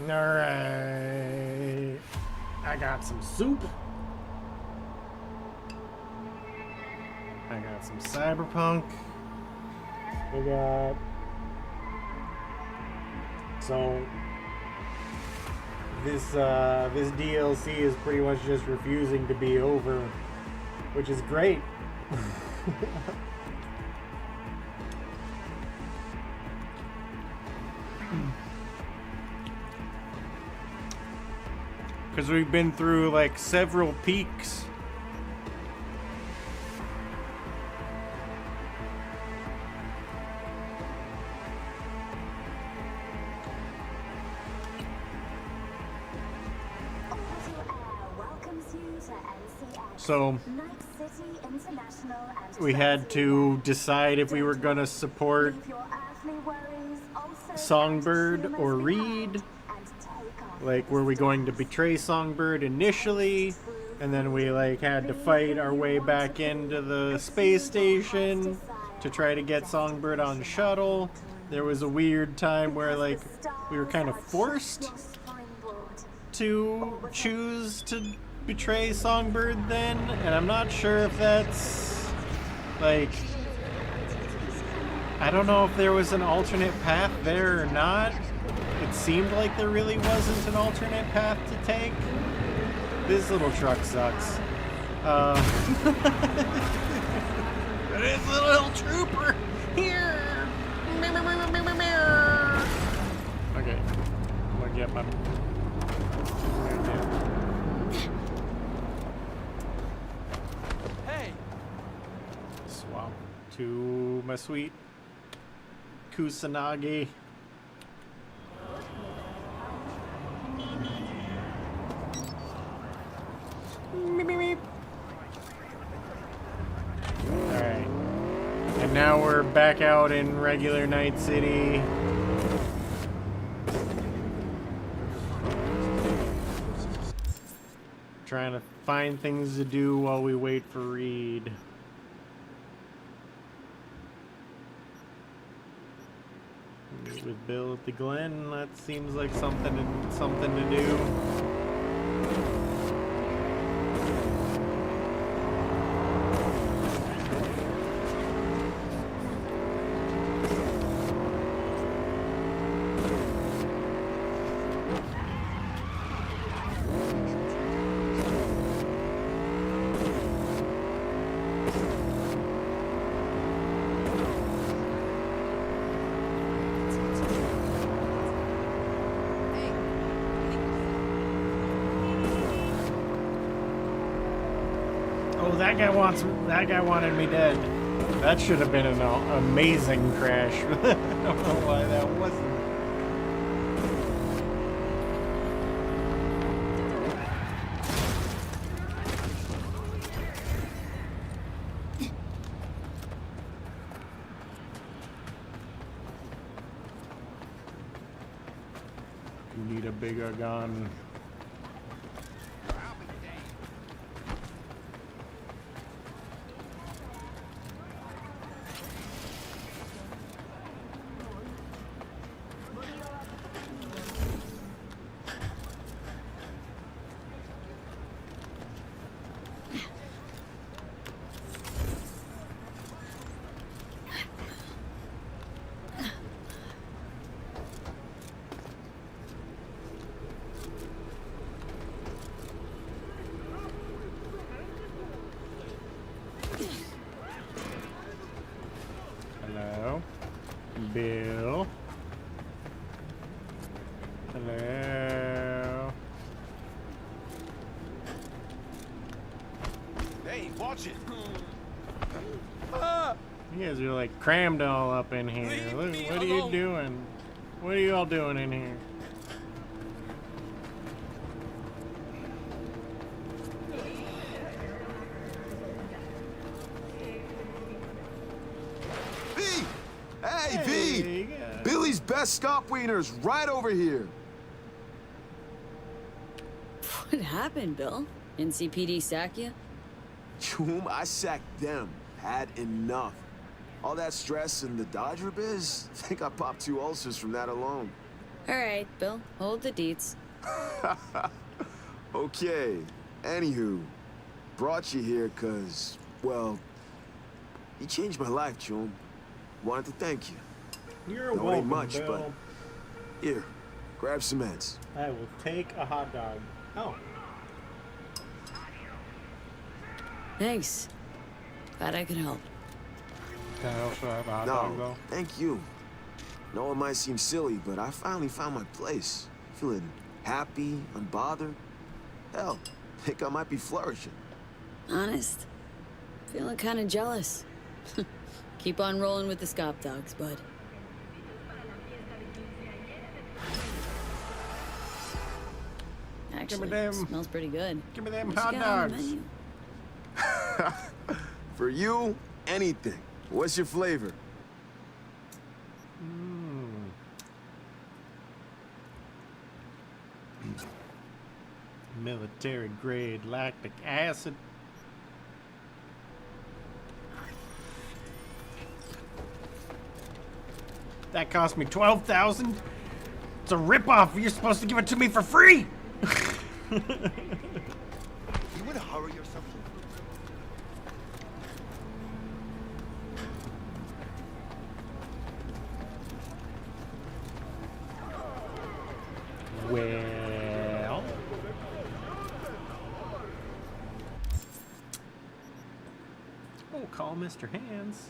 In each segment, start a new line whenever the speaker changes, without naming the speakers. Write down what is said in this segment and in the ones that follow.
Alright. I got some soup. I got some Cyberpunk. We got... So... This DLC is pretty much just refusing to be over, which is great. Because we've been through like several peaks. So we had to decide if we were going to support Songbird or Reed. Like, were we going to betray Songbird initially, and then we like had to fight our way back into the space station to try to get Songbird on the shuttle. There was a weird time where like we were kind of forced to choose to betray Songbird then, and I'm not sure if that's like, I don't know if there was an alternate path there or not. It seemed like there really wasn't an alternate path to take. This little truck sucks. There's a little trooper here. Okay, I'm gonna get my...
Hey!
Swap to my sweet Kusanagi. Alright. And now we're back out in regular Night City. Trying to find things to do while we wait for Reed. Meet with Bill at the Glen. That seems like something to do. That guy wanted me dead. That should have been an amazing crash. I don't know why that wasn't. You need a bigger gun. Hello? Bill? Hello?
Hey, watch it!
You guys are like crammed all up in here. Look, what are you doing? What are you all doing in here?
V! Hey, V! Billy's best stop wieners right over here.
What happened, Bill? NCPD sack you?
Whom I sacked them. Had enough. All that stress and the Dodger biz? I think I popped 2 ulcers from that alone.
All right, Bill, hold the deets.
Okay, anywho, brought you here cause, well, you changed my life, Chum. Wanted to thank you.
You're
No, it
welcome,
ain't much,
Bill.
but here, grab some meds.
I will take a hot dog. Oh.
Thanks. Glad I could help.
Can I also have a hot
No,
dog, though?
thank you. Know it might seem silly, but I finally found my place. Feeling happy, unbothered. Hell, think I might be flourishing.
Honest? Feeling kind of jealous. Keep on rolling with the scop dogs, bud. Actually,
them.
smells pretty good.
Give me them
What you
hot
got on the
dogs.
menu?
For you, anything. What's your flavor?
Military grade lactic acid. That cost me 12,000. It's a ripoff. You're supposed to give it to me for free.
You wanna hurry or something?
Well, we'll call Mr. Hands.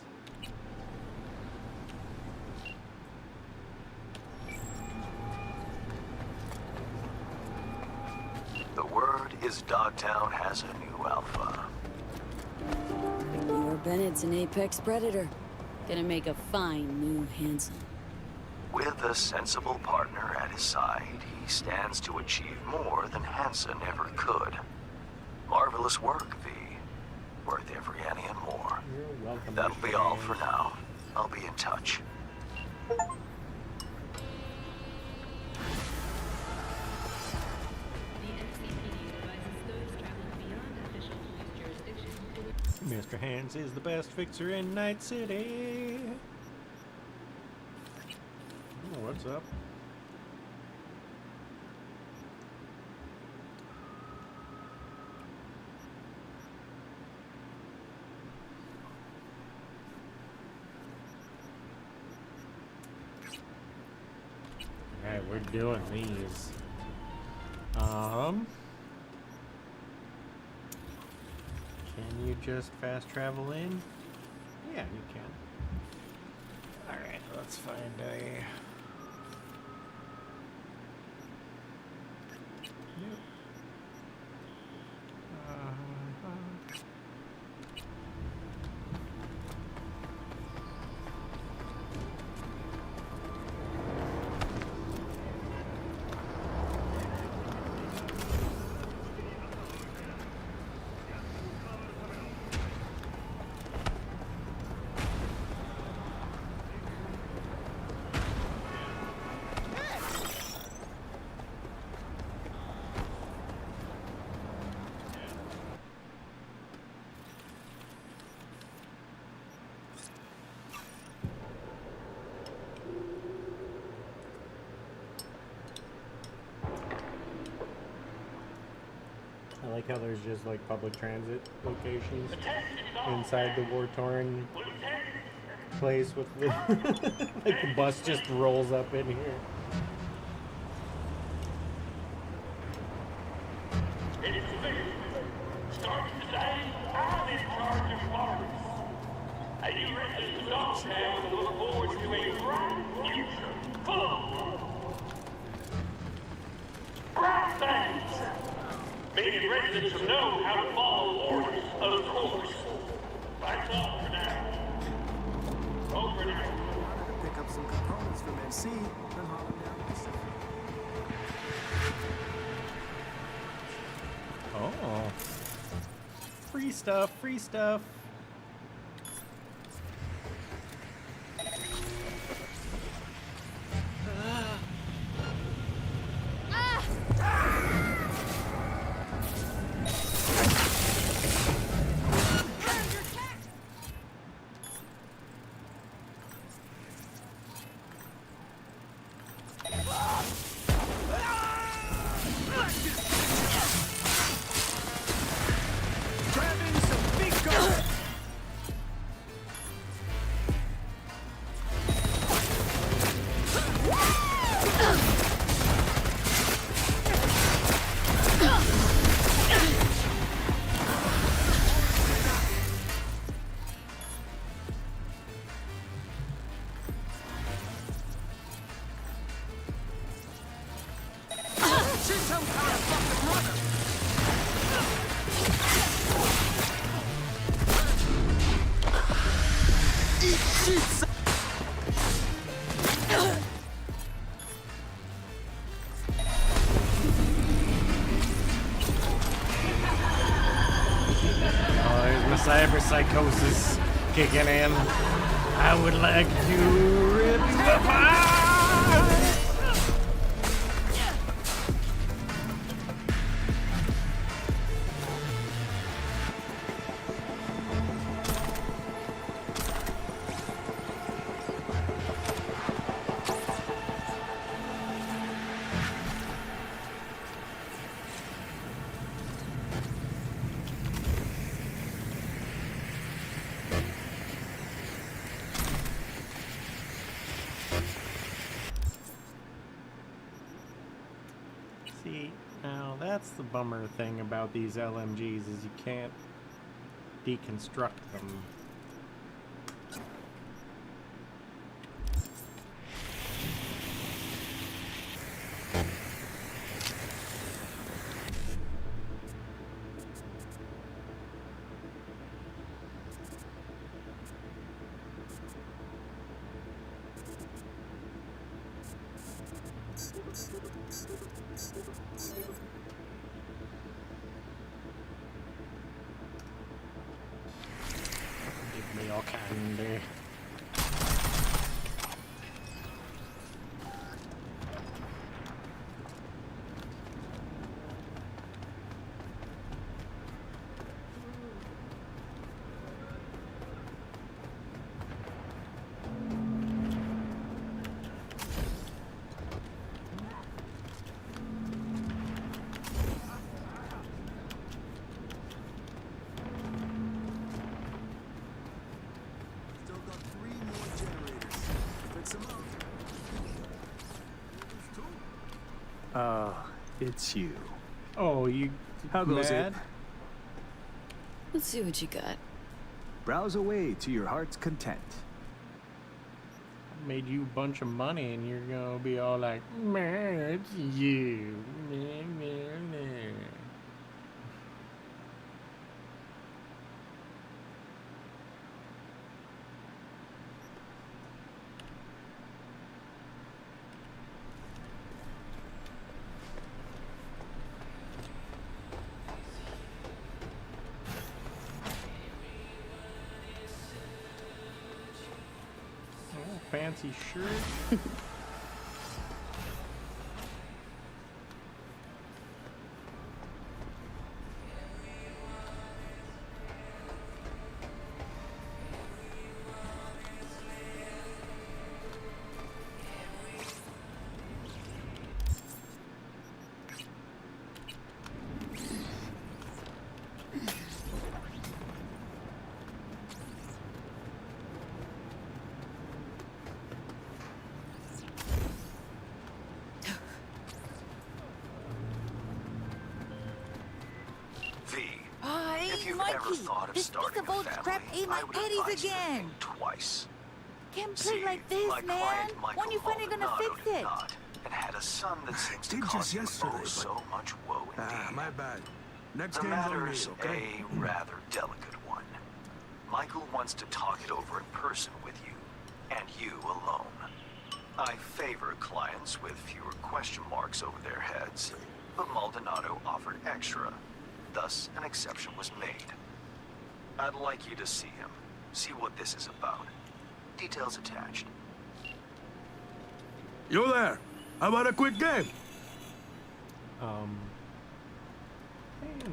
The word is Dogtown has a new alpha.
Your Bennett's an apex predator. Gonna make a fine new Hanson.
With a sensible partner at his side, he stands to achieve more than Hansen ever could. Marvelous work, V. Worth every penny and more.
You're welcome.
That'll
Mr.
be all
Hands.
for now. I'll be in touch.
Mr. Hands is the best fixer in Night City. Oh, what's up? Alright, we're doing these. Can you just fast travel in? Yeah, you can. Alright, let's find a... Yep. I like how there's just like public transit locations inside the war-torn place with the like the bus just rolls up in here.
Starting today, I'm in charge of parties. And you ready to Dogtown and look forward to a bright future full of bright things. Making residents know how to follow orders, of course. That's all for now. Over and out.
Pick up some components from NC and haul them down to Pacific.
Oh. Free stuff, free stuff. Oh, there's my cyber psychosis kicking in. I would like to rip you apart. See, now that's the bummer thing about these LMGs is you can't deconstruct them. Give me your candy.
Still got 3 more generators. Fix 'em up.
Oh, it's you.
Oh, you
How goes
mad?
it?
Let's see what you got.
Browse away to your heart's content.
Made you a bunch of money and you're gonna be all like, man, it's you. Meh, meh, meh." Oh, fancy shirt.
V,
Hey,
if you've
Mikey,
ever thought of
this
starting
piece of
a
old
family,
crap ate my
I would
eddies
advise you to
again.
think twice.
Can't play
See,
like this,
my
man.
client Michael
When you finally gonna
Maldonado
fix
did
it?
not, and had a son that seems to
Did
cause
just
him
yesterday,
oh
but-
so much woe indeed.
My bad. Next
The
game's on me,
matter's
okay?
a rather delicate one. Michael wants to talk it over in person with you, and you alone. I favor clients with fewer question marks over their heads, but Maldonado offered extra. Thus, an exception was made. I'd like you to see him, see what this is about. Details attached.
You there? How about a quick game?
Hands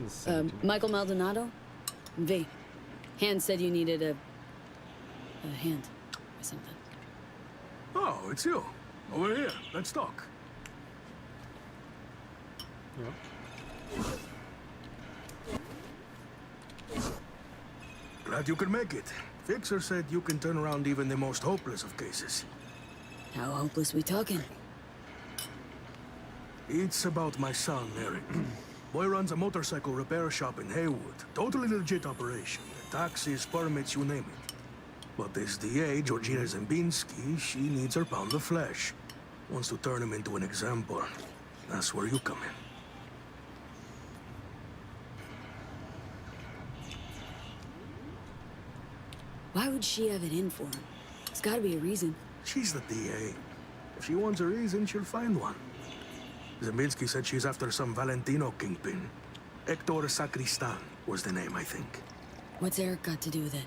sent to me.
Michael Maldonado? V. Hand said you needed a hand or something.
Oh, it's you. Over here. Let's talk.
Yep.
Glad you could make it. Fixer said you can turn around even the most hopeless of cases.
How hopeless we talking?
It's about my son, Eric. Boy runs a motorcycle repair shop in Haywood. Totally legit operation. Taxis, permits, you name it. But this DA, Georgina Zembinski, she needs her pound of flesh. Wants to turn him into an example. That's where you come in.
Why would she have it in for him? There's gotta be a reason.
She's the DA. If she wants a reason, she'll find one. Zembinski said she's after some Valentino kingpin. Hector Sacristan was the name, I think.
What's Eric got to do with it?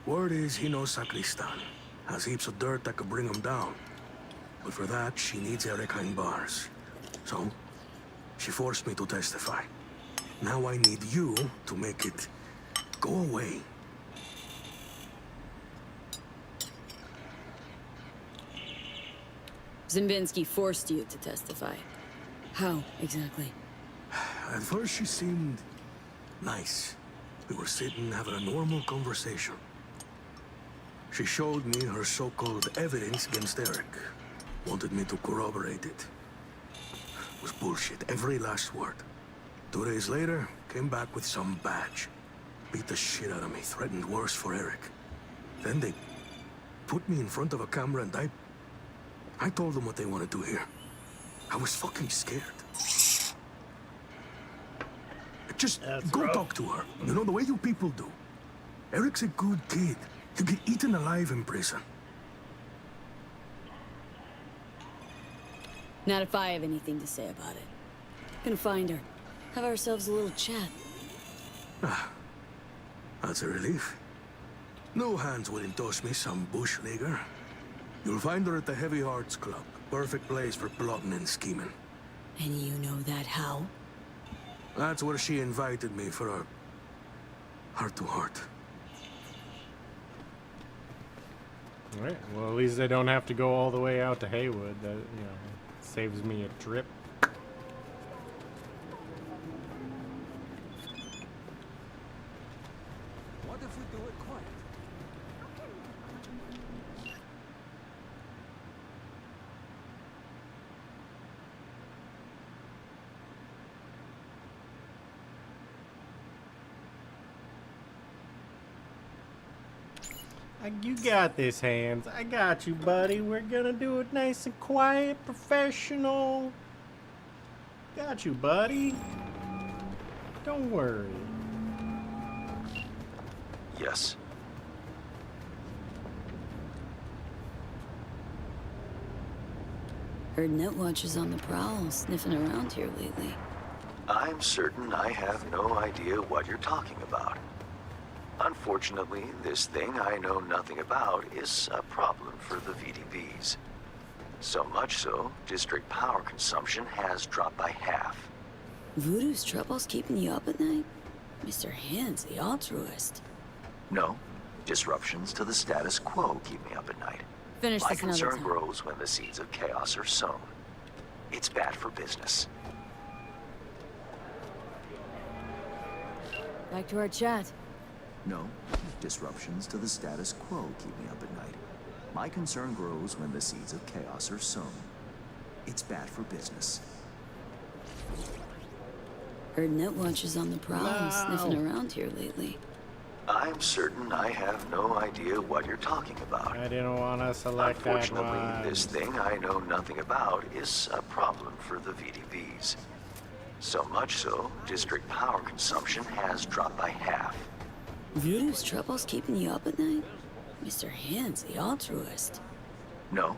Word is he knows Sacristan. Has heaps of dirt that could bring him down. But for that, she needs Eric behind bars. So, she forced me to testify. Now I need you to make it go away.
Zembinski forced you to testify. How, exactly?
At first, she seemed nice. We were sitting having a normal conversation. She showed me her so-called evidence against Eric. Wanted me to corroborate it. It was bullshit, every last word. 2 days later, came back with some badge. Beat the shit out of me, threatened worse for Eric. Then they put me in front of a camera and I told them what they wanted to hear. I was fucking scared. Just go talk to her. You know, the way you people do. Eric's a good kid. He'll get eaten alive in prison.
Not if I have anything to say about it. Gonna find her. Have ourselves a little chat.
That's a relief. No hands will endorse me, some bush leaguer. You'll find her at the Heavy Hearts Club. Perfect place for plotting and scheming.
And you know that how?
That's where she invited me for a heart-to-heart.
All right. Well, at least I don't have to go all the way out to Haywood. That, you know, saves me a trip.
What if we do it quiet?
You got this, Hans. I got you, buddy. We're gonna do it nice and quiet, professional. Got you, buddy. Don't worry.
Yes.
Heard Netwatch is on the prowl, sniffing around here lately.
I'm certain I have no idea what you're talking about. Unfortunately, this thing I know nothing about is a problem for the VDBs. So much so, district power consumption has dropped by half.
Voodoo's trouble's keeping you up at night? Mr. Hans, the altruist.
No, disruptions to the status quo keep me up at night.
Finish
My
this another
concern
time.
grows when the seeds of chaos are sown. It's bad for business.
Back to our chat.
No, disruptions to the status quo keep me up at night. My concern grows when the seeds of chaos are sown. It's bad for business.
Heard Netwatch is on the prowl, sniffing around here lately.
I'm certain I have no idea what you're talking about.
I didn't want to select that
Unfortunately,
one.
this thing I know nothing about is a problem for the VDBs. So much so, district power consumption has dropped by half.
Voodoo's trouble's keeping you up at night? Mr. Hans, the altruist.
No,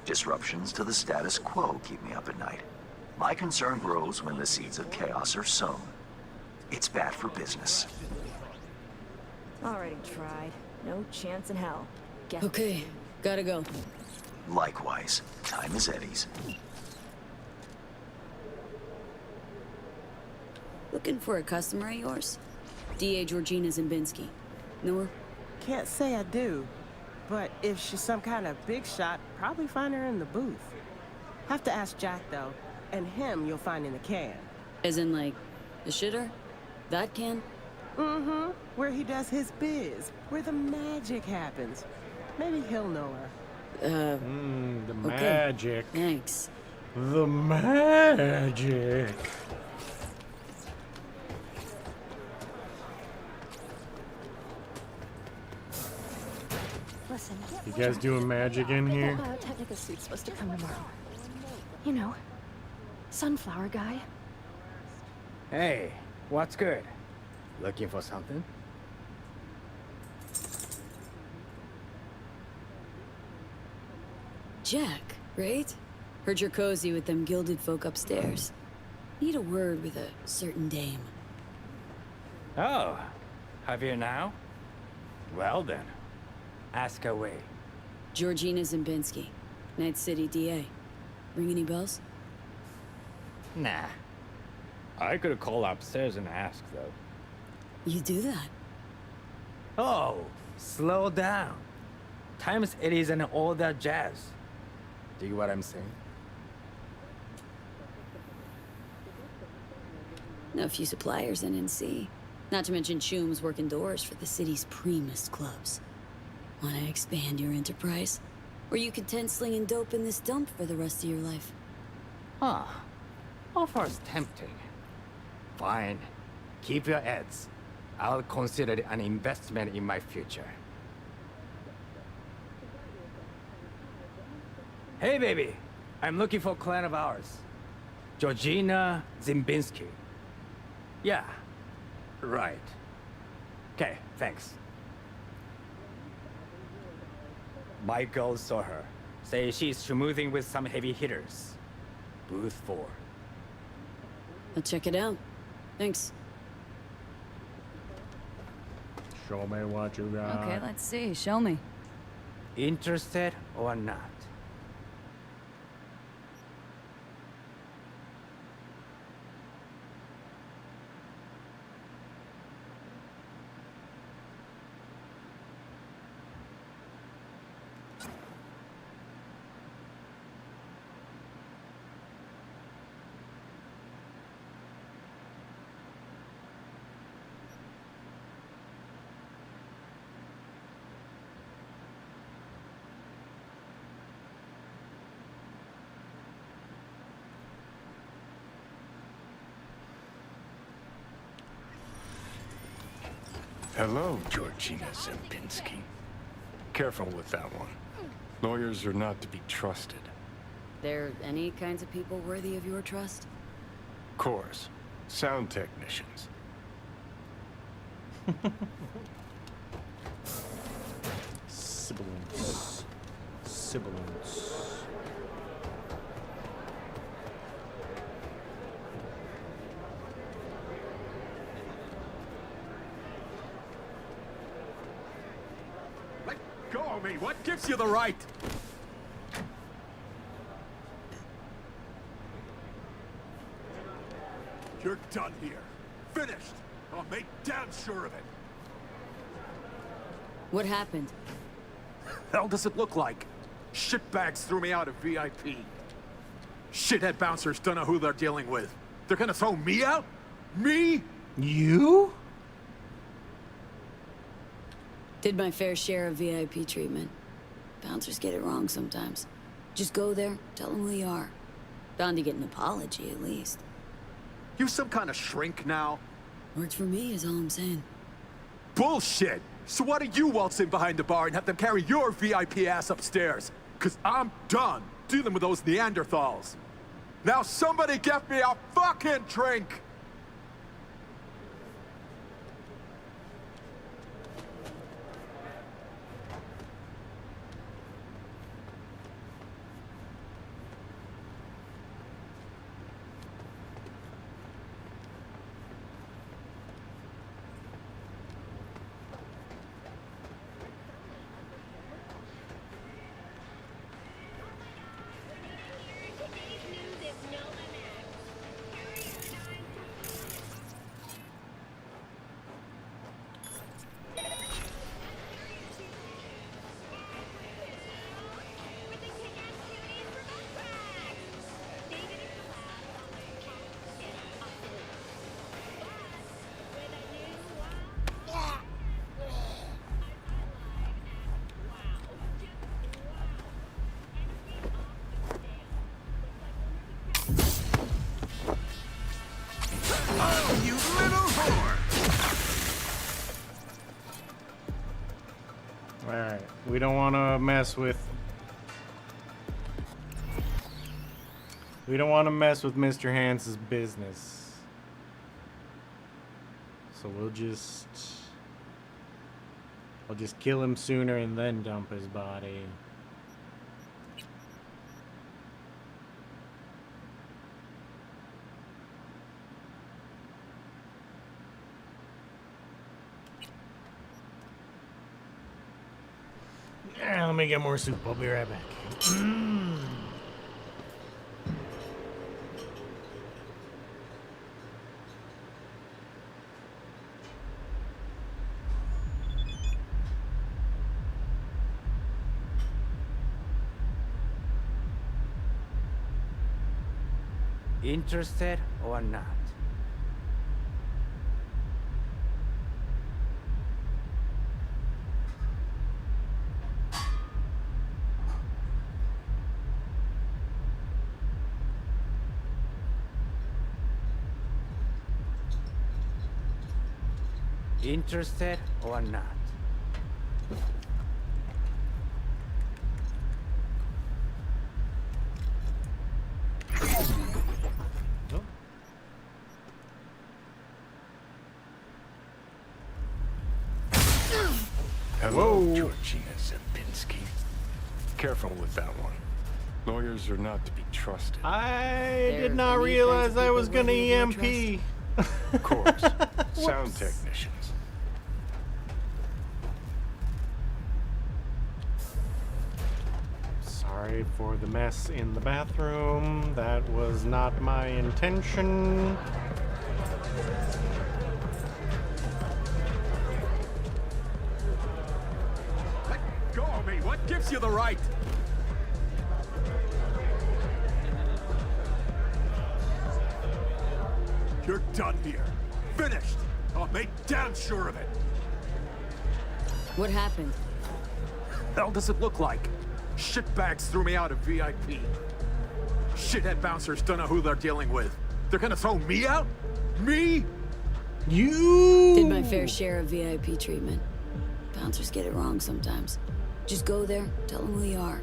disruptions to the status quo keep me up at night. My concern grows when the seeds of chaos are sown. It's bad for business.
Already tried. No chance in hell. Guess
Okay, gotta go.
Likewise, time is Eddie's.
Looking for a customer of yours? DA Georgina Zembinski. Know her?
Can't say I do, but if she's some kind of big shot, probably find her in the booth. Have to ask Jack, though, and him you'll find in the can.
As in, like, the shitter? That can?
Mm-hmm. Where he does his biz, where the magic happens. Maybe he'll know her.
The
Okay.
magic.
Thanks.
The magic.
Listen,
You guys doing magic in here?
biotechnica suit's supposed to come tomorrow. You know, sunflower guy.
Hey, what's good? Looking for something?
Jack, right? Heard you're cozy with them gilded folk upstairs. Need a word with a certain dame.
Oh, have you now? Well then, ask away.
Georgina Zimbinski, Night City DA. Ring any bells?
Nah. I could call upstairs and ask, though.
You do that?
Oh, slow down. Times it isn't all that jazz. Dig what I'm saying?
Know a few suppliers in NC. Not to mention Choom's working doors for the city's primest clubs. Want to expand your enterprise? Or you content slinging dope in this dump for the rest of your life?
Huh. Offer's tempting. Fine. Keep your ads. I'll consider it an investment in my future. Hey, baby. I'm looking for a client of ours. Georgina Zimbinski. Yeah. Right. Okay, thanks. My girls saw her. Say she's schmoozing with some heavy hitters. Booth 4.
I'll check it out. Thanks.
Show me what you got.
Okay, let's see. Show me.
Interested or not?
Hello, Georgina Zimbinski. Careful with that one. Lawyers are not to be trusted.
There any kinds of people worthy of your trust?
Course. Sound technicians.
Sibilance. Sibilance.
Let go of me! What gives you the right? You're done here. Finished. I'll make damn sure of it.
What happened?
Hell does it look like? Shitbags threw me out of VIP. Shithead bouncers don't know who they're dealing with. They're gonna throw me out? Me?
You?
Did my fair share of VIP treatment. Bouncers get it wrong sometimes. Just go there, tell them who you are. Bound to get an apology, at least.
You some kind of shrink now?
Works for me, is all I'm saying.
Bullshit! So why don't you waltz in behind the bar and have them carry your VIP ass upstairs? Cause I'm done dealing with those Neanderthals. Now somebody get me a fucking drink! Oh, you little whore!
Alright, we don't want to mess with... We don't want to mess with Mr. Hans's business. So we'll just... I'll just kill him sooner and then dump his body. Let me get more soup. I'll be right back.
Interested or not? Interested or not?
Oh.
Hello, Georgina Zepinski. Careful with that one. Lawyers are not to be trusted.
I did not realize I was gonna EMP.
Of course. Sound technicians.
Sorry for the mess in the bathroom. That was not my intention.
Let go of me! What gives you the right? You're done here. Finished. I'll make damn sure of it.
What happened?
Hell does it look like? Shitbags threw me out of VIP. Shithead bouncers don't know who they're dealing with. They're gonna throw me out? Me?
You
Did my fair share of VIP treatment. Bouncers get it wrong sometimes. Just go there, tell them who you are.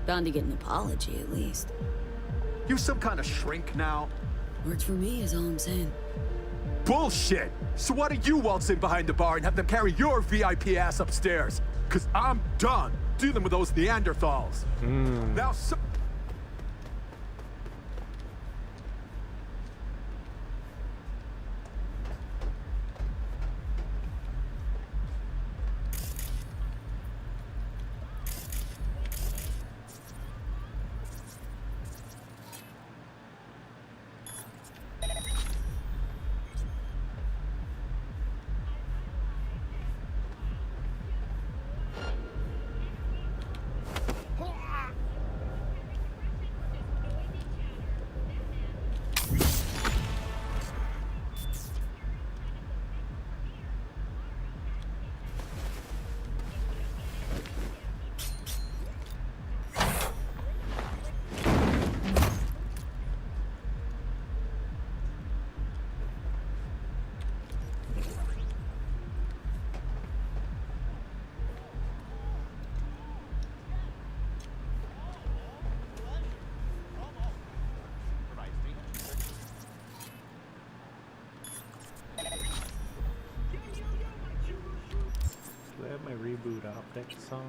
Bound to get an apology at least.
You some kind of shrink now?
Works for me is all I'm saying.
Bullshit! So why don't you waltz in behind the bar and have them carry your VIP ass upstairs? Cause I'm done dealing with those Neanderthals. Now
do I have my reboot optics on?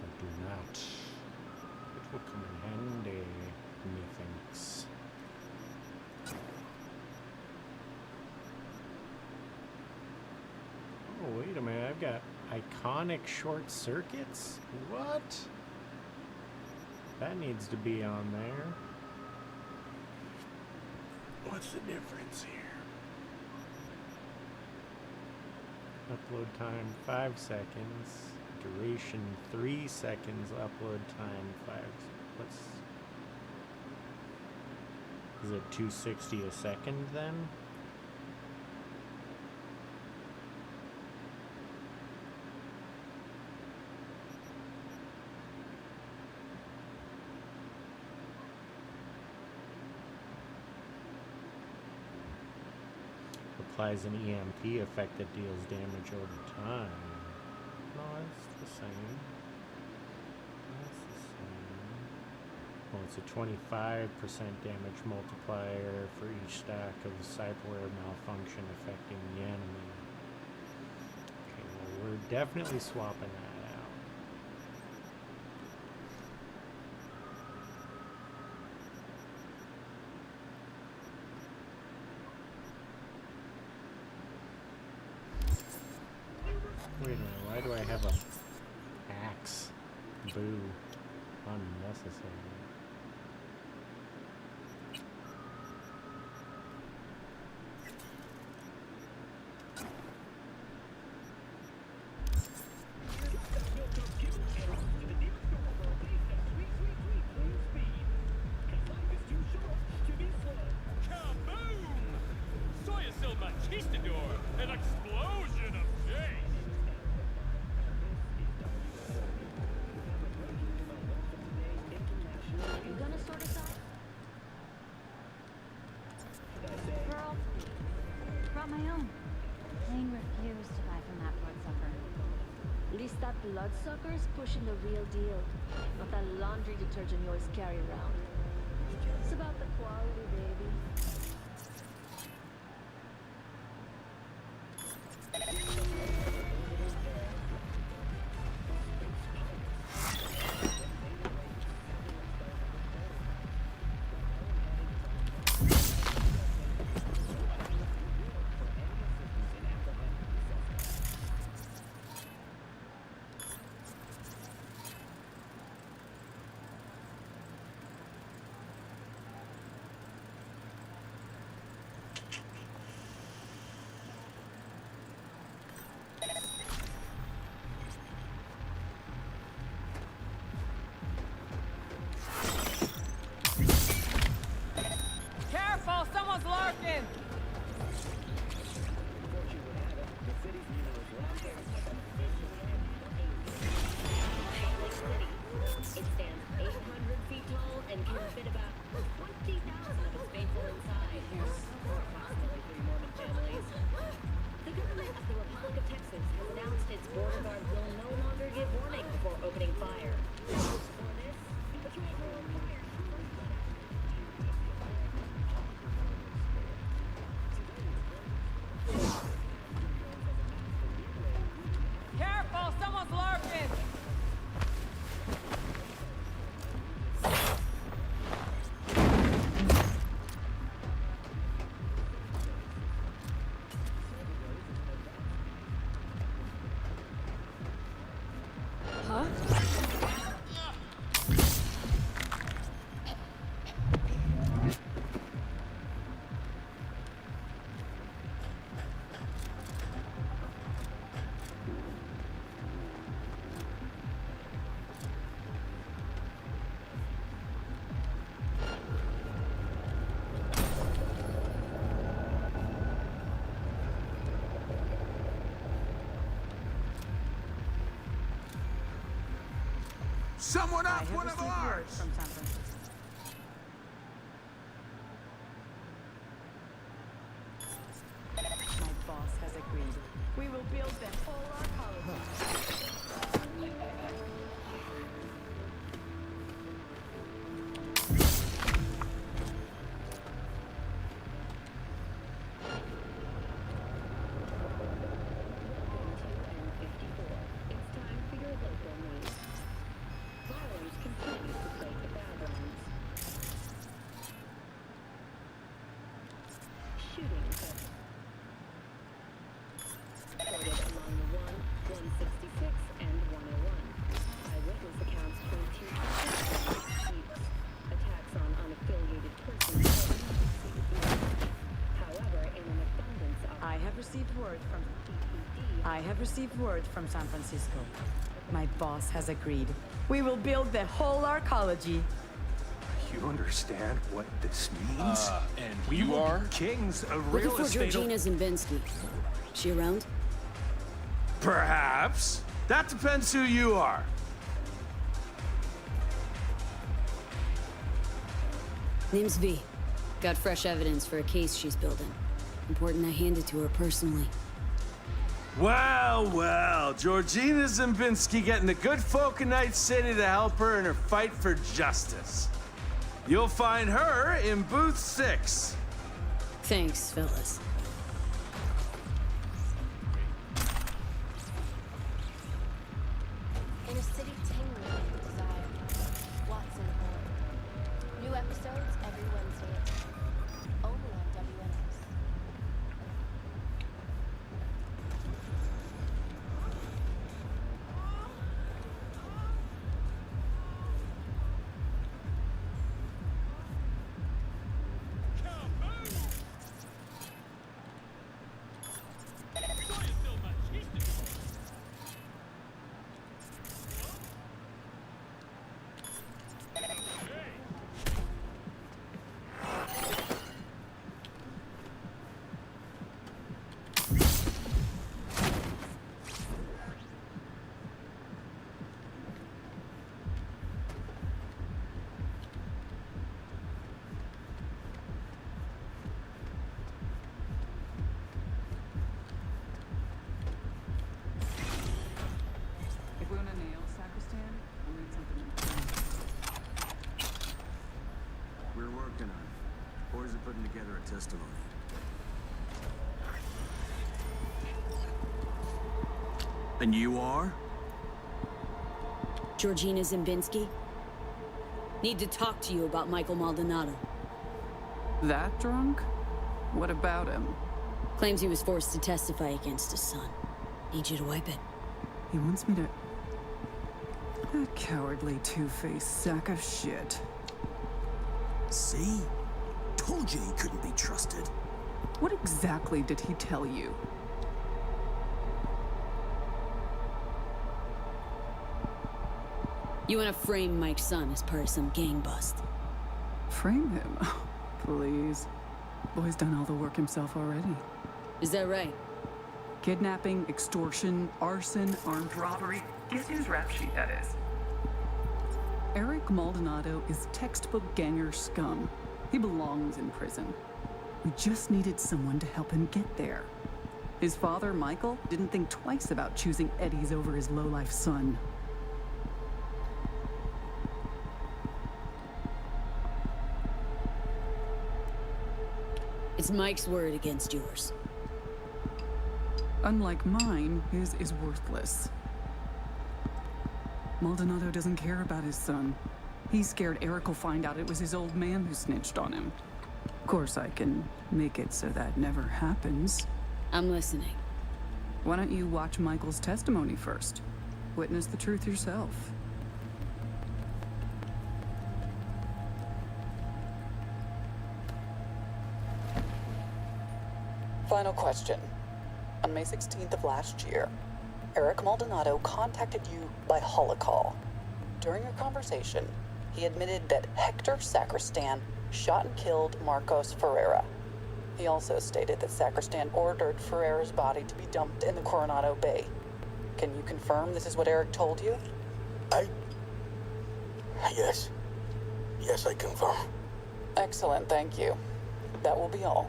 I do not. It will come in handy, methinks. Oh, wait a minute. I've got iconic short circuits? What? That needs to be on there. What's the difference here? Upload time 5 seconds. Duration 3 seconds. Upload time 5. What's... Is it 260 a second then? Applies an EMP effect that deals damage over time. No, it's the same. That's the same. Well, it's a 25% damage multiplier for each stack of cyberware malfunction affecting the enemy. Okay, well, we're definitely swapping that out. Wait a minute, Why do I have a axe? Boo. Unnecessary.
An explosion of change!
You gonna sort us out? Girl, brought my own. Lane refused to buy from that bloodsucker.
At least that bloodsucker's pushing the real deal, not that laundry detergent you always carry around. It's about the quality, baby.
Careful, someone's lurking!
It stands 800 feet tall and can fit about 20,000 of its faithful inside. For approximately 3 Mormon families. The government of the Republic of Texas has announced its border guard will no longer give warning before opening fire. For this, patrols will require
Careful, someone's lurking!
Huh?
Someone
I
up
have
one of
received word
ours!
from San Francisco. My boss has agreed. We will build the whole arcology.
It's time for your local news. Violence continues to plague the Badlands. Shootings have reported among the 166, and 101. Eyewitness accounts point to consistent attacks on unaffiliated persons. However, in an abundance of
I have received word from San Francisco. My boss has agreed. We will build the whole arcology.
You understand what this means?
And
we
you
will
are?
be kings of
Looking
real
for
estate.
Georgina Zimbinski. She around?
Perhaps. That depends who you are.
Name's V. Got fresh evidence for a case she's building. Important I hand it to her personally.
Well, well, Georgina Zimbinski getting the good folk of Night City to help her in her fight for justice. You'll find her in booth 6.
Thanks, fellas.
In a city tingling with desire. Watson Hall. New episodes every Wednesday. Only on WNS.
If we want to nail Sacristan, we'll need something in
We're working on it. Boys are putting together a testimony. And you are?
Georgina Zimbinski? Need to talk to you about Michael Maldonado.
That drunk? What about him?
Claims he was forced to testify against his son. Need you to wipe it.
He wants me to... That cowardly two-faced sack of shit.
See? Told you he couldn't be trusted.
What exactly did he tell you?
You want to frame Mike's son as part of some gang bust.
Frame him? Please. Boy's done all the work himself already.
Is that right?
Kidnapping, extortion, arson, armed robbery. Guess whose rap sheet that is? Eric Maldonado is textbook ganger scum. He belongs in prison. We just needed someone to help him get there. His father, Michael, didn't think twice about choosing Eddie's over his lowlife son.
It's Mike's word against yours.
Unlike mine, his is worthless. Maldonado doesn't care about his son. He's scared Eric will find out it was his old man who snitched on him. Of course, I can make it so that never happens.
I'm listening.
Why don't you watch Michael's testimony first? Witness the truth yourself.
Final question. On May 16th of last year, Eric Maldonado contacted you by holocall. During your conversation, he admitted that Hector Sacristan shot and killed Marcos Ferreira. He also stated that Sacristan ordered Ferreira's body to be dumped in the Coronado Bay. Can you confirm this is what Eric told you?
Yes. Yes, I confirm.
Excellent, thank you. That will be all.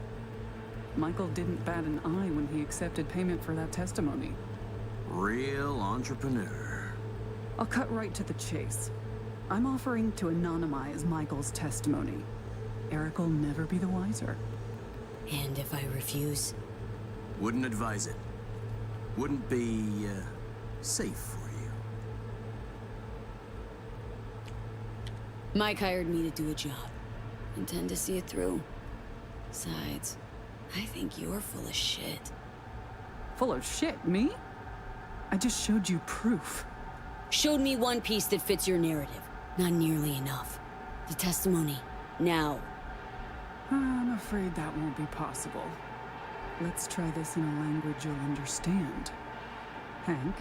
Michael didn't bat an eye when he accepted payment for that testimony.
Real entrepreneur.
I'll cut right to the chase. I'm offering to anonymize Michael's testimony. Eric will never be the wiser.
And if I refuse?
Wouldn't advise it. Wouldn't be, safe for you.
Mike hired me to do a job. Intend to see it through. Besides, I think you're full of shit.
Full of shit, me? I just showed you proof.
Showed me one piece that fits your narrative. Not nearly enough. The testimony. Now.
I'm afraid that won't be possible. Let's try this in a language you'll understand. Hank?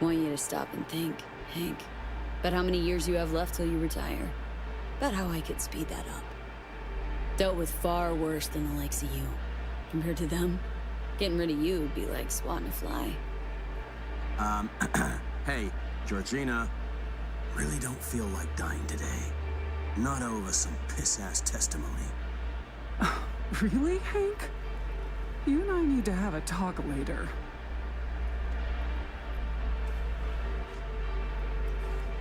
Want you to stop and think, Hank. About how many years you have left till you retire. About how I could speed that up. Dealt with far worse than the likes of you. Compared to them, getting rid of you would be like swatting a fly.
Hey, Georgina. Really don't feel like dying today. Not over some piss-ass testimony.
Really, Hank? You and I need to have a talk later.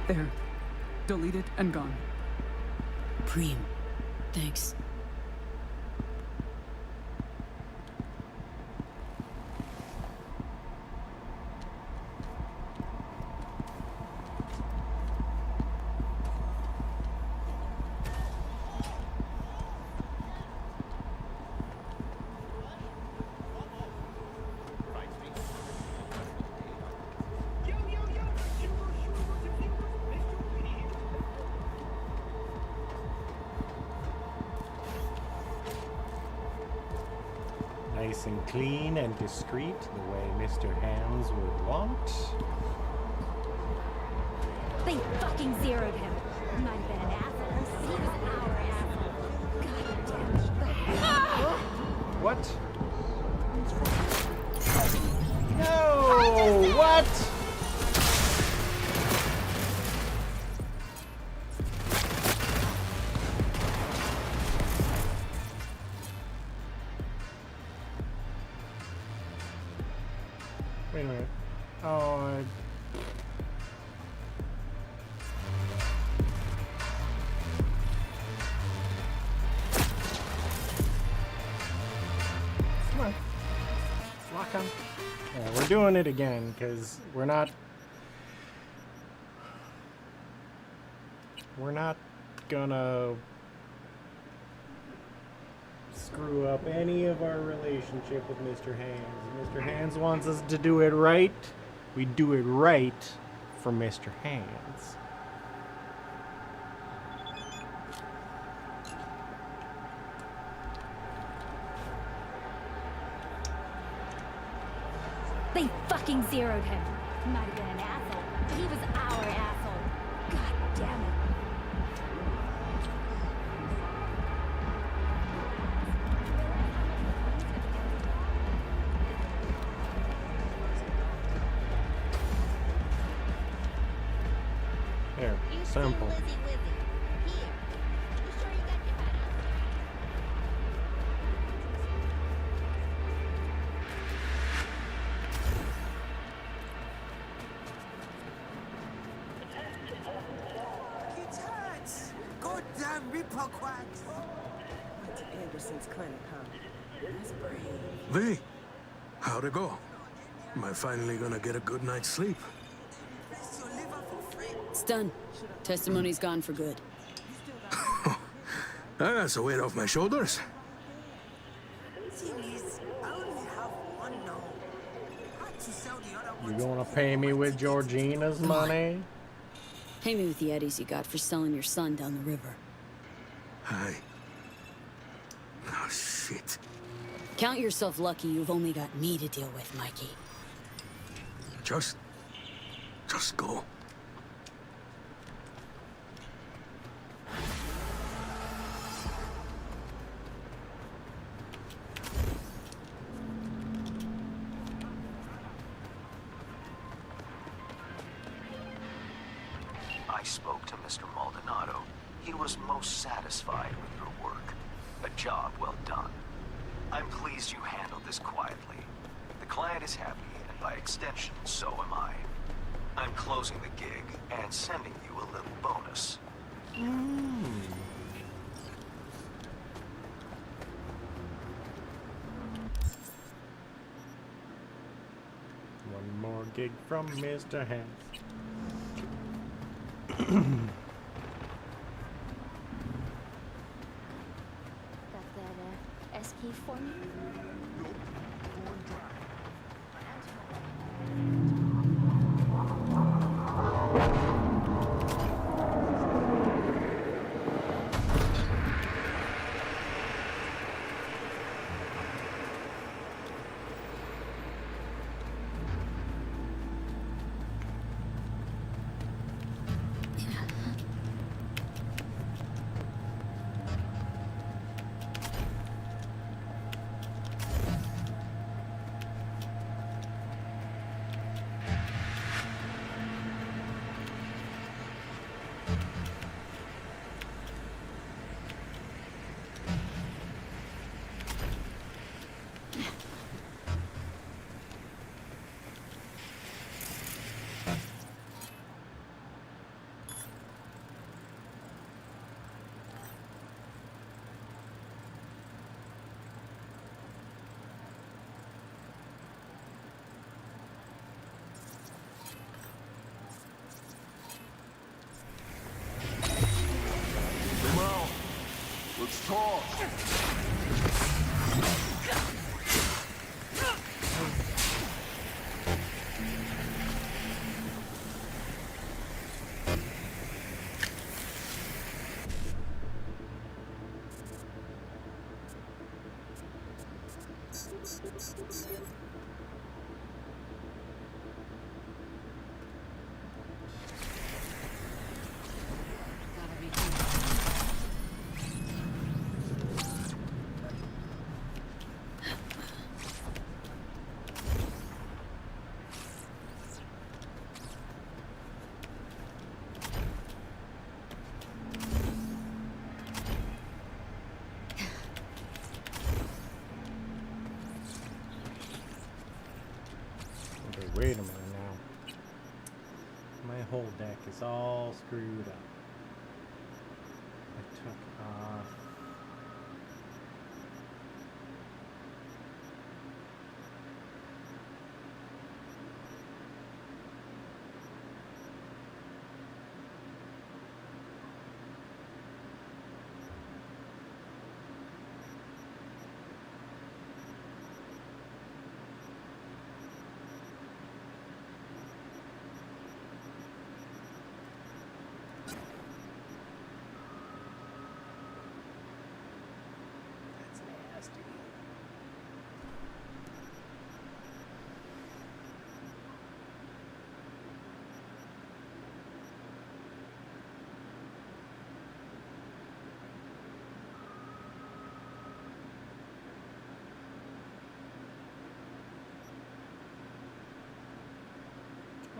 There. Deleted and gone.
Preem. Thanks.
Nice and clean and discreet, the way Mr. Hands would want.
They fucking zeroed him. Might have been an asshole. He was our asshole. God damn it. The hell?
What? No! What? Wait a minute. Oh, come on. Lock on. Yeah, we're doing it again because we're not gonna screw up any of our relationship with Mr. Hands. Mr. Hands wants us to do it right. We do it right for Mr. Hands.
They fucking zeroed him. Might have been an asshole, but he was our asshole. God damn it.
There, simple.
Goddamn Ripper quacks! Went to Anderson's clinic, huh? That's brave.
V, how'd it go? Am I finally gonna get a good night's sleep?
It's done. Testimony's gone for good.
That's a weight off my shoulders.
You gonna pay me with Georgina's money?
Pay me with the eddies you got for selling your son down the river.
Hi. Oh, shit.
Count yourself lucky you've only got me to deal with, Mikey.
Just go.
I spoke to Mr. Maldonado. He was most satisfied with your work. A job well done. I'm pleased you handled this quietly. The client is happy, and by extension, so am I. I'm closing the gig and sending you a little bonus.
One more gig from Mr. Hands.
Got that SP for me?
Let's talk.
Okay, wait a minute now. whole deck is all screwed up. I took off.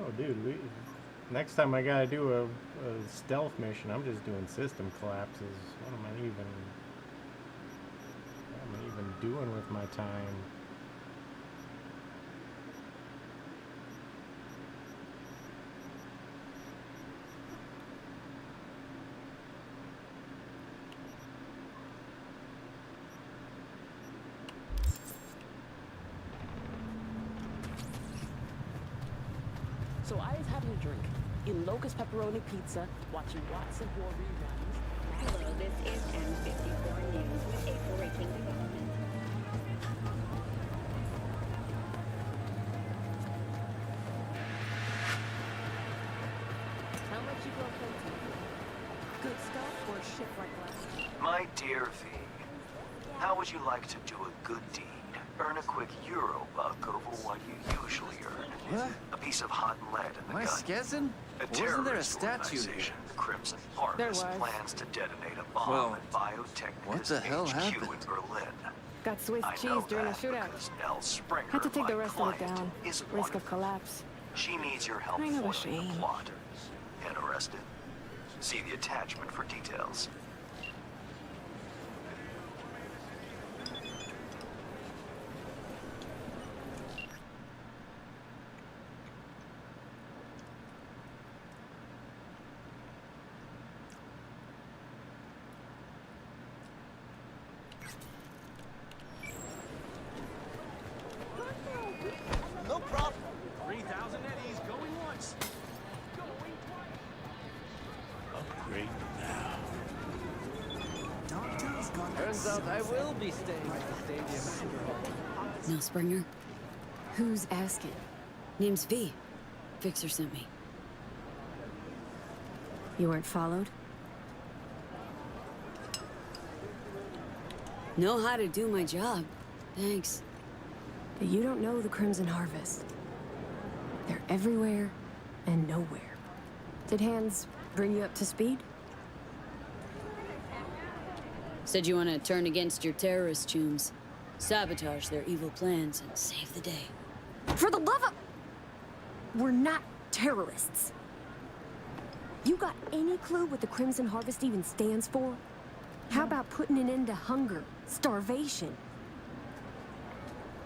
Oh, dude, next time I gotta do a stealth mission, I'm just doing system collapses. What am I even doing with my time?
So I was having a drink, eating locust pepperoni pizza, watching Watson War reruns.
Hello, this is M54 News with a breaking development.
How much you gonna pay for? Good stuff or shit like last?
My dear V, how would you like to do a good deed? Earn a quick euro buck over what you usually earn.
What?
A piece of hot lead in the
Am I
gun.
skezzing?
A
Wasn't there a
terrorist
statue here?
organization, the Crimson
There
Harvest,
was.
plans to detonate a bomb
Well,
at Biotechnic's
what the hell
HQ
happened?
in Berlin.
Got Swiss
I
cheese
know
during a
that
shootout.
because Elle Springer,
Had to take the
my
rest of it
client,
down.
isn't
Risk
one
of collapse.
She needs your help
I know a
foiling the
shame.
plot. Interested? See the attachment for details.
No problem.
3,000 eddies going once.
Upgrade now.
Turns out I will be staying at the stadium after all.
No, Springer. Who's asking? Name's V. Fixer sent me. You weren't followed? Know how to do my job. Thanks.
But you don't know the Crimson Harvest. They're everywhere and nowhere. Did Hans bring you up to speed?
Said you want to turn against your terrorist chums, sabotage their evil plans, and save the day.
For the love of... We're not terrorists. You got any clue what the Crimson Harvest even stands for? How about putting an end to hunger, starvation?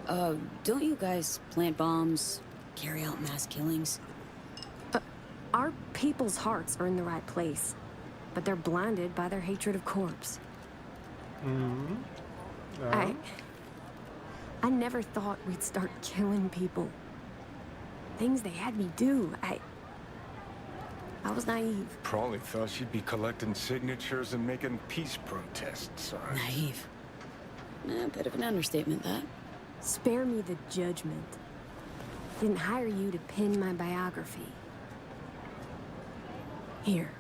Don't you guys plant bombs, carry out mass killings?
Our people's hearts are in the right place, but they're blinded by their hatred of corpse.
Mm-hmm.
I never thought we'd start killing people. Things they had me do. I was naive.
Probably thought she'd be collecting signatures and making peace protest signs.
Naive. A bit of an understatement, that.
Spare me the judgment. Didn't hire you to pen my biography. Here.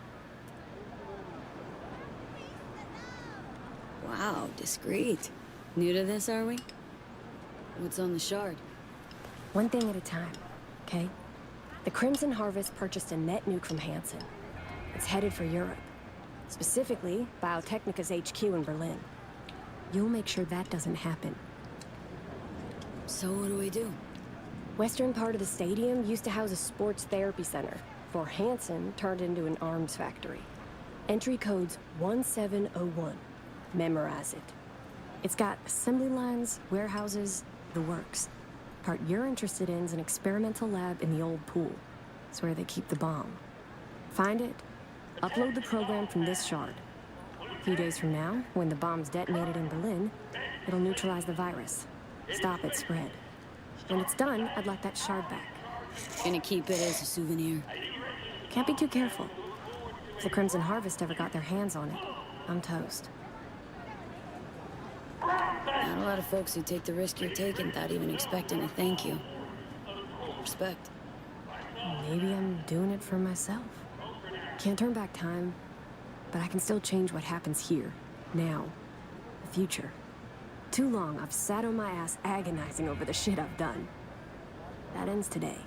Wow, discreet. New to this, are we? What's on the shard?
One thing at a time, okay? The Crimson Harvest purchased a net nuke from Hansen. It's headed for Europe. Specifically, Biotechnica's HQ in Berlin. You'll make sure that doesn't happen.
So what do we do?
Western part of the stadium used to house a sports therapy center, before Hansen turned into an arms factory. Entry code's 1701. Memorize it. It's got assembly lines, warehouses, the works. Part you're interested in is an experimental lab in the old pool. It's where they keep the bomb. Find it, upload the program from this shard. A few days from now, when the bomb's detonated in Berlin, it'll neutralize the virus, stop its spread. When it's done, I'd like that shard back.
Gonna keep it as a souvenir.
Can't be too careful. If the Crimson Harvest ever got their hands on it, I'm toast.
Not a lot of folks who take the risk you're taking without even expecting a thank you. Respect.
Maybe I'm doing it for myself. Can't turn back time, but I can still change what happens here, now, the future. Too long I've sat on my ass agonizing over the shit I've done. That ends today.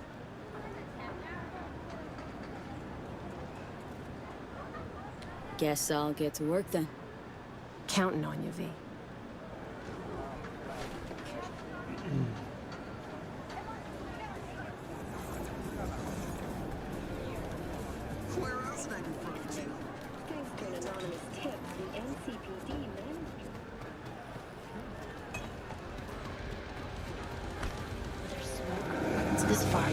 Guess I'll get to work then.
Counting on you, V.
Where else did I be from, Jim?
Thanks to an anonymous tip, the NCPD managed.
It's this far.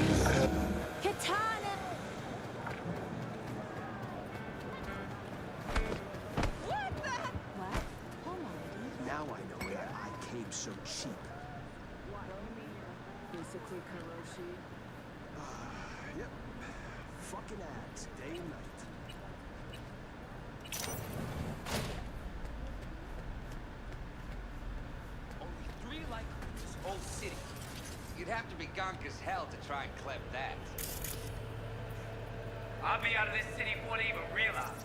Katana! What the? What? Hold on.
Now I know why I came so cheap.
Basically, Karoshi.
Yep. Fucking ads, day and night.
Only 3 like this whole city. You'd have to be gunk as hell to try and clep that.
I'll be out of this city before they even realize.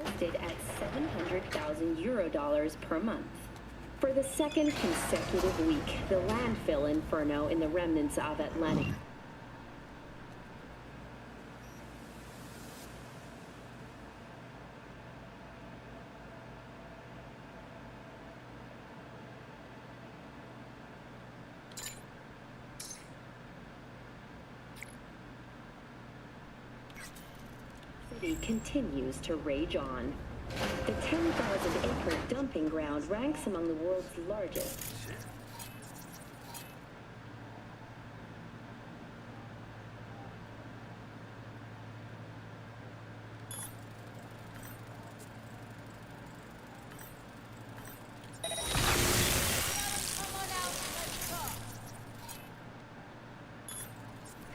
Listed at 700,000 Eurodollars per month. For the second consecutive week, the landfill inferno in the remnants of Atlantic. City continues to rage on. The 10,000-acre dumping ground ranks among the world's largest.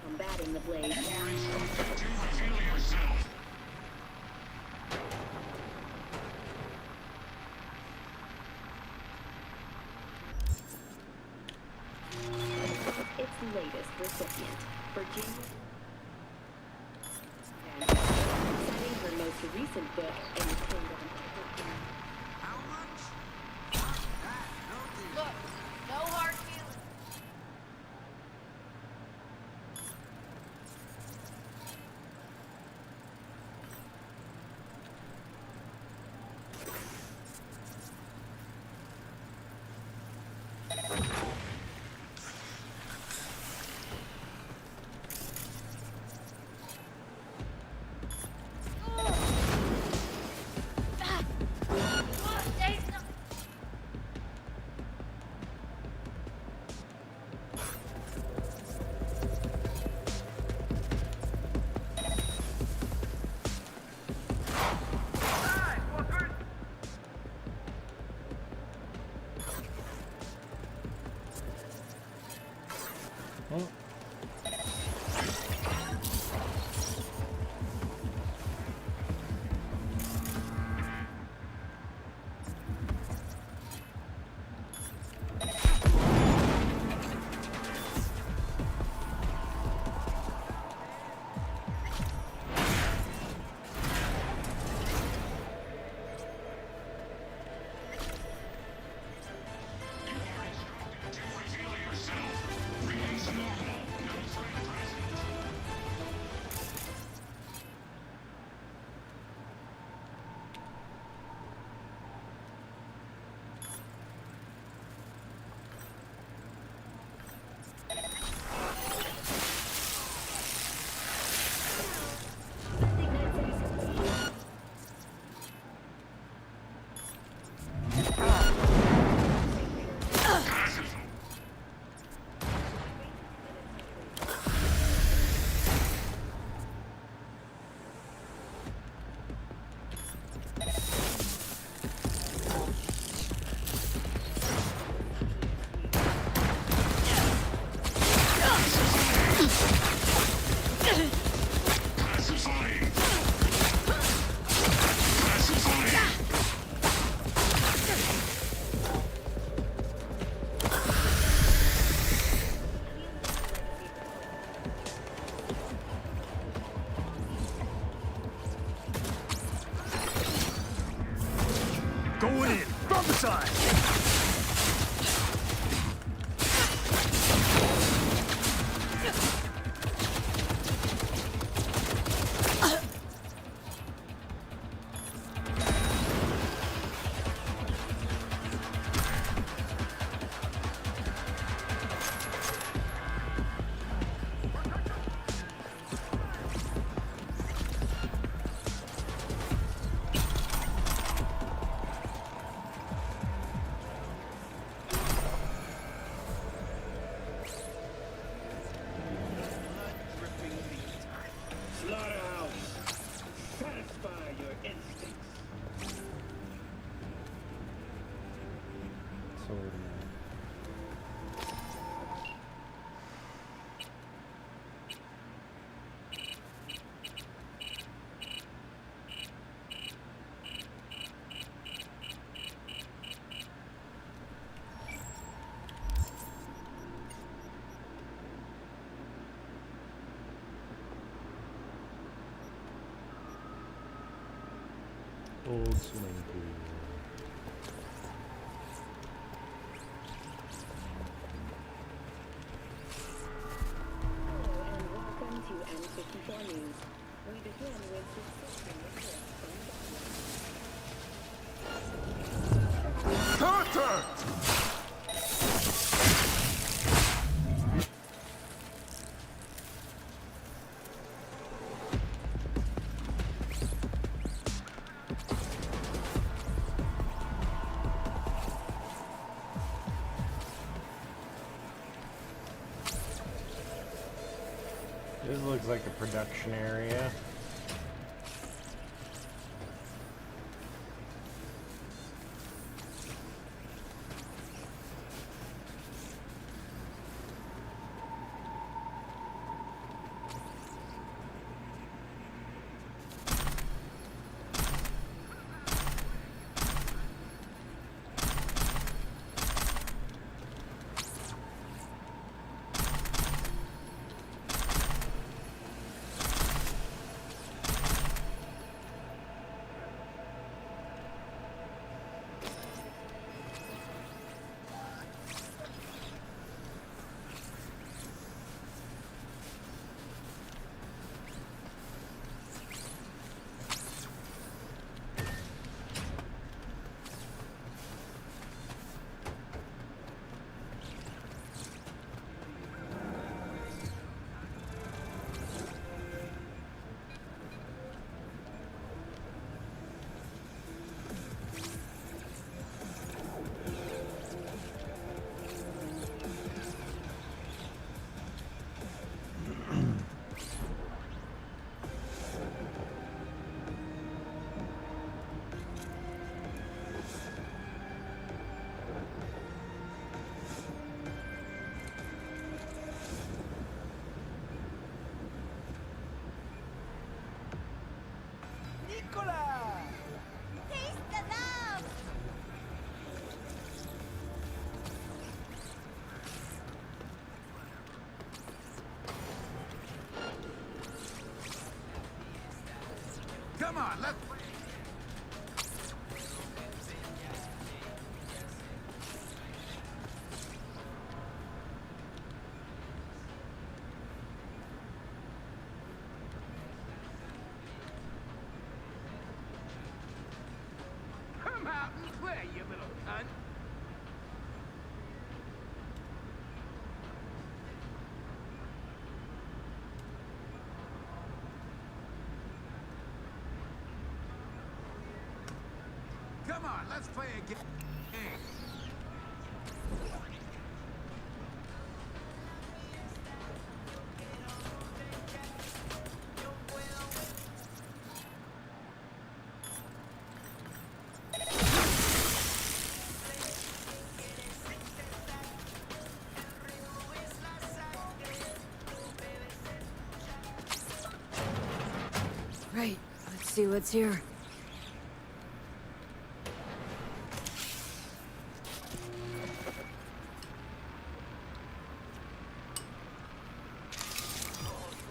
Combating the blaze. Its latest recipient, Virginia. Citing her most recent book, in the kingdom.
Look, no hard feelings.
side!
Old swimming pool.
Welcome to N54 News. We begin with successful reports from
Contact!
This looks like a production area.
Come on, let's...
Come out and play, you little cunt.
Come on, let's play a game.
Right, let's see what's here.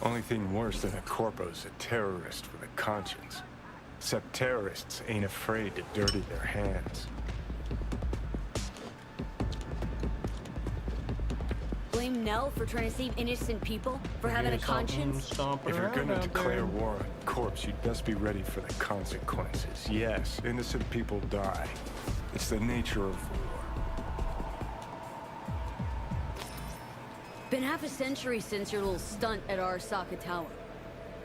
Only thing worse than a corpo's a terrorist with a conscience. Except terrorists ain't afraid to dirty their hands.
blame Nell for trying to save innocent people? For having a conscience?
If you're gonna declare war on a corpse, you'd best be ready for the consequences. Yes, innocent people die. It's the nature of war.
Been half a century since your little stunt at Arasaka Tower.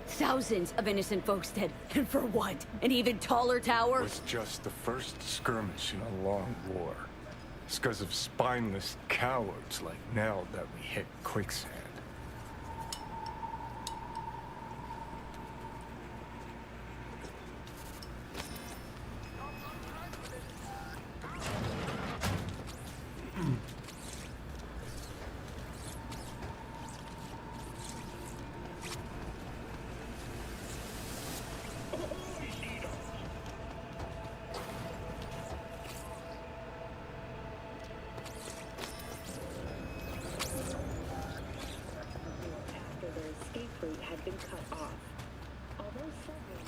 Thousands of innocent folks dead. And for what? An even taller tower?
It was just the first skirmish in a long war. It's because of spineless cowards like Nell that we hit quicksand.
Had been cut off. Although several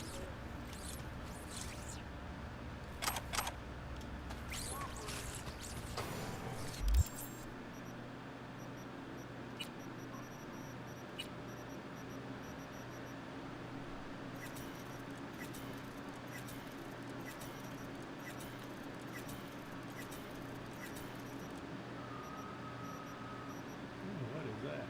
What is that?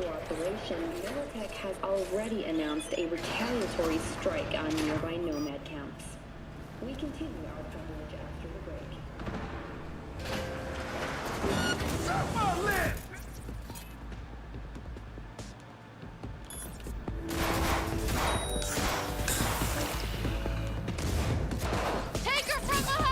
cooperation, Militech has already announced a retaliatory strike on nearby nomad camps. We continue our coverage after the break.
Take her from behind!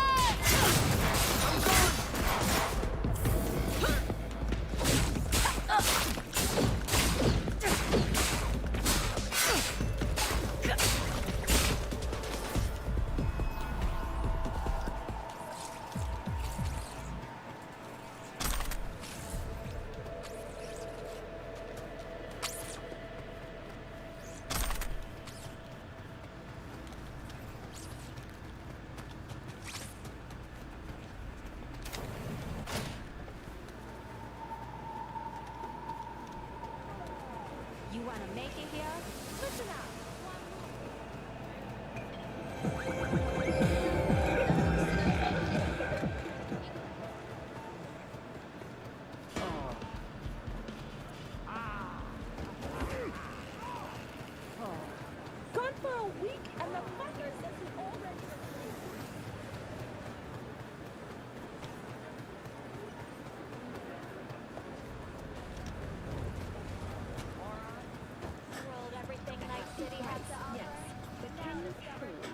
You wanna make it here? Listen up!
Gone for a week and the fucker says he already...
World, everything Night City has to offer.
Yes, but can you truly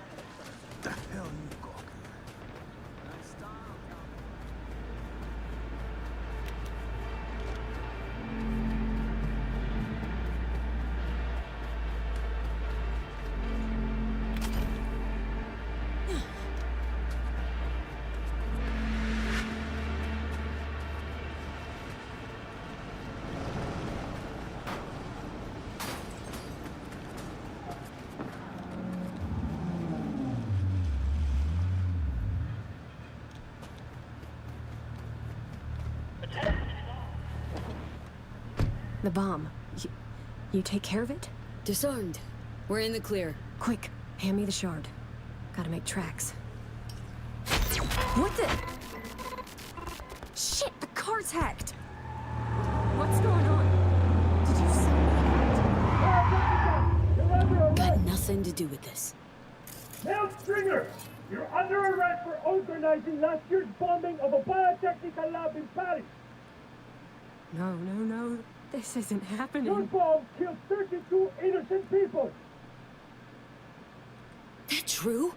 The bomb. You take care of it?
Disarmed. We're in the clear.
Quick, hand me the shard. Gotta make tracks. What the? Shit, the car's hacked! What's going on? Did you
Got nothing to do with this.
Mel Stringer, you're under arrest for organizing last year's bombing of a biotechnical lab in Paris.
No. This isn't happening.
Your bomb killed 32 innocent people.
That true?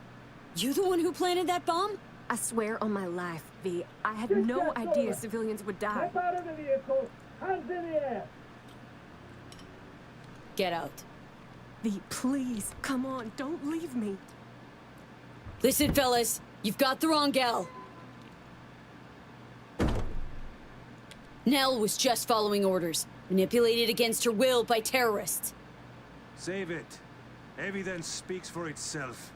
You the one who planted that bomb?
I swear on my life, V. I had no idea civilians would die.
Step out of the vehicle. Hands in the air.
Get out.
V, please, come on, don't leave me.
Listen, fellas, you've got the wrong gal. Nell was just following orders, manipulated against her will by terrorists.
Save it. Evidence speaks for itself.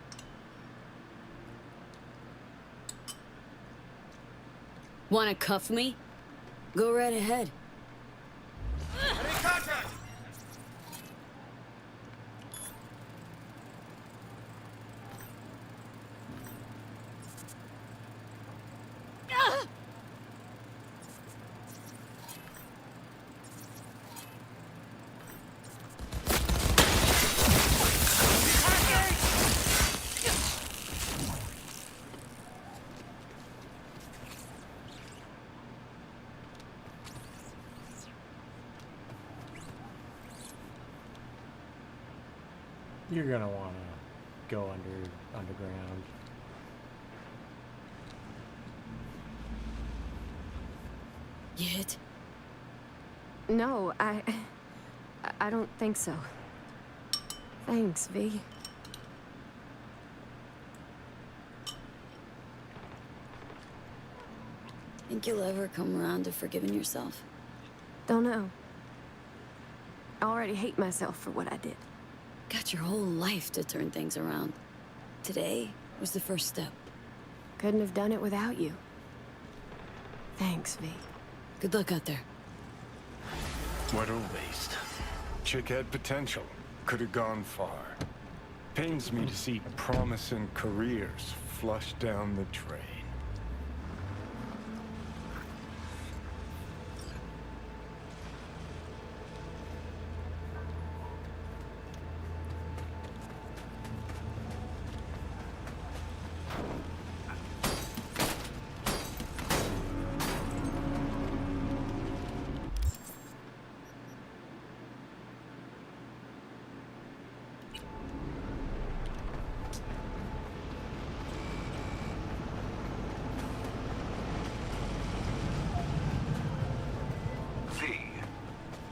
Wanna cuff me? Go right ahead.
You're gonna wanna go underground.
You hit?
No, I don't think so. Thanks, V.
Think you'll ever come around to forgiving yourself?
Don't know. I already hate myself for what I did.
Got your whole life to turn things around. Today was the first step.
Couldn't have done it without you. Thanks, V.
Good luck out there.
What a waste. Chick had potential. Could have gone far. Pains me to see promising careers flushed down the drain.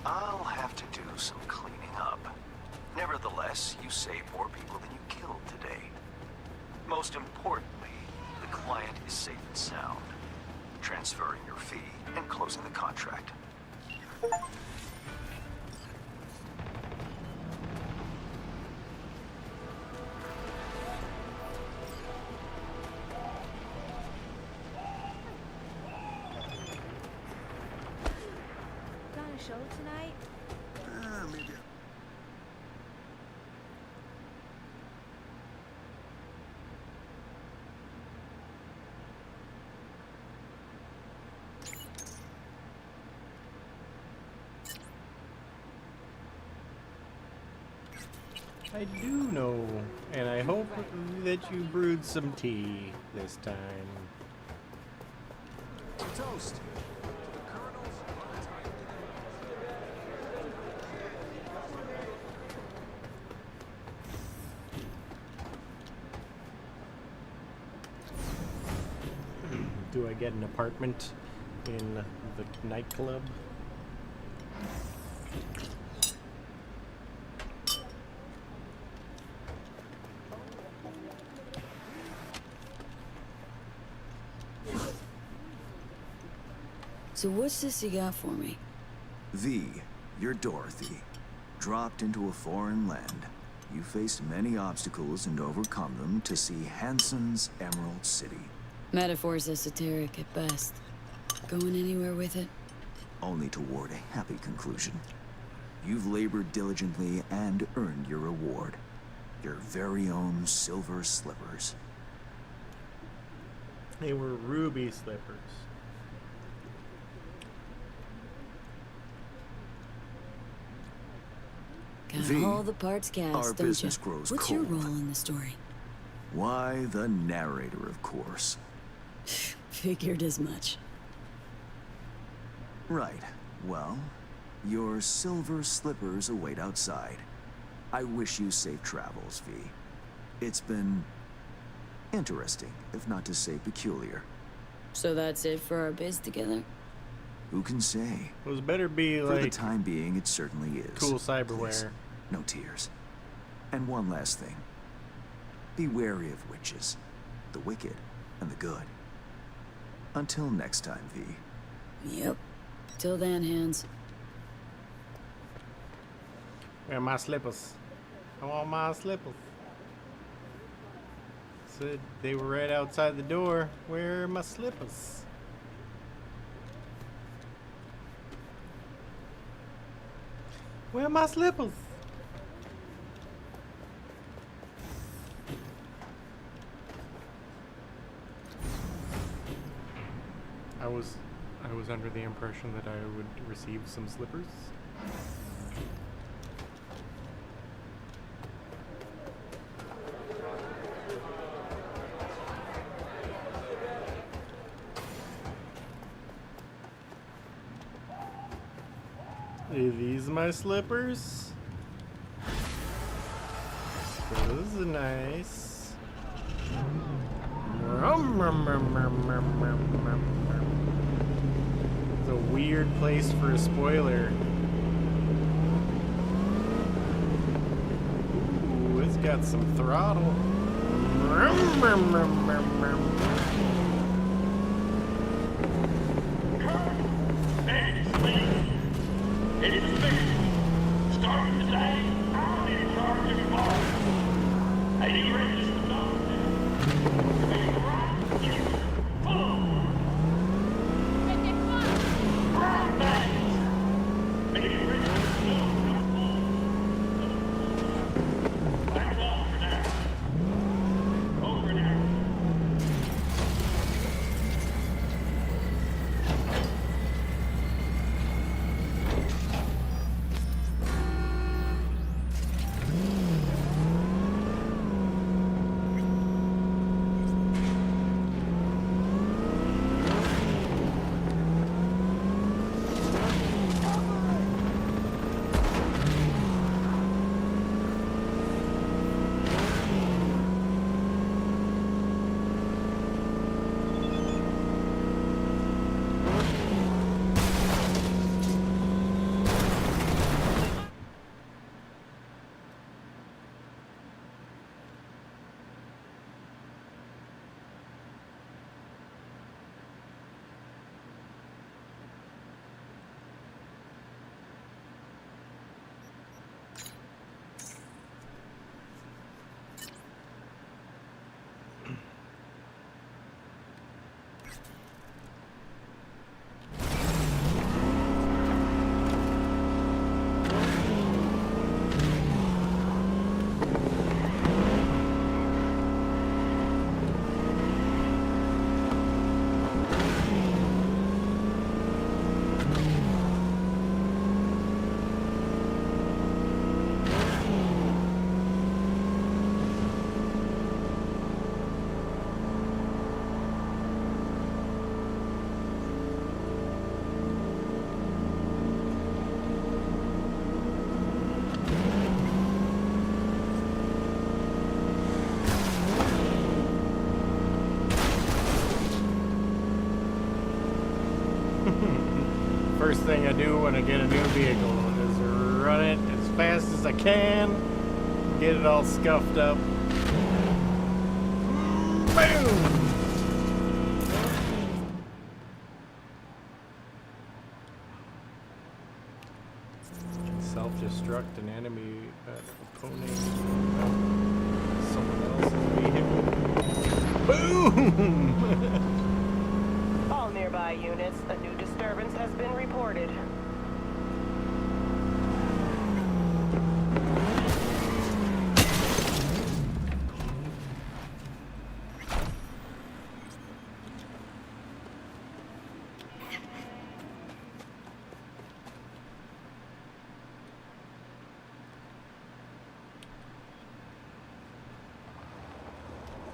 I'll have to do some cleaning up. Nevertheless, you saved more people than you killed today. Most importantly, the client is safe and sound. Transferring your fee and closing the contract.
Got a show tonight?
Maybe.
I do know, and I hope that you brewed some tea this time.
Toast.
Do I get an apartment in the nightclub?
So what's this you got for me?
V, you're Dorothy. Dropped into a foreign land. You faced many obstacles and overcome them to see Hansen's Emerald City.
Metaphor's esoteric at best. Going anywhere with it?
Only toward a happy conclusion. You've labored diligently and earned your reward. Your very own silver slippers.
They were ruby slippers.
Got
V,
all the parts cast,
our
don't
business
you?
grows
What's
cold.
your role in the story?
Why, the narrator, of course.
Figured as much.
Right. Well, your silver slippers await outside. I wish you safe travels, V. It's been interesting, if not to say peculiar.
So that's it for our biz together?
Who can say?
Those better be
For the
like
time being, it certainly is.
cool cyberware.
Please, no tears. And one last thing. Be wary of witches. The wicked and the good. Until next time, V.
Yep. Till then, Hands.
Where are my slippers? I want my slippers. Said they were right outside the door. Where are my slippers? Where are my slippers? I was under the impression that I would receive some slippers. Are these my slippers? Those are nice. It's a weird place for a spoiler. Ooh, it's got some throttle.
It is finished. Starting today, I'll be in charge of your bar. Are you ready to start? Ready to rock? You full. Right back. Are you ready to start? That's all for now. Over and out.
First thing I do when I get a new vehicle is run it as fast as I can, get it all scuffed up. Boom! Self-destruct an enemy opponent. Someone else's vehicle. Boom!
All nearby units, a new disturbance has been reported.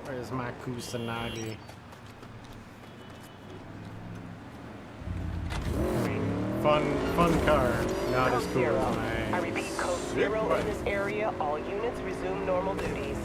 Where's my Kusanagi? I mean, fun car. Not as cool as my...
I repeat, code 0 in this area. All units resume normal duties.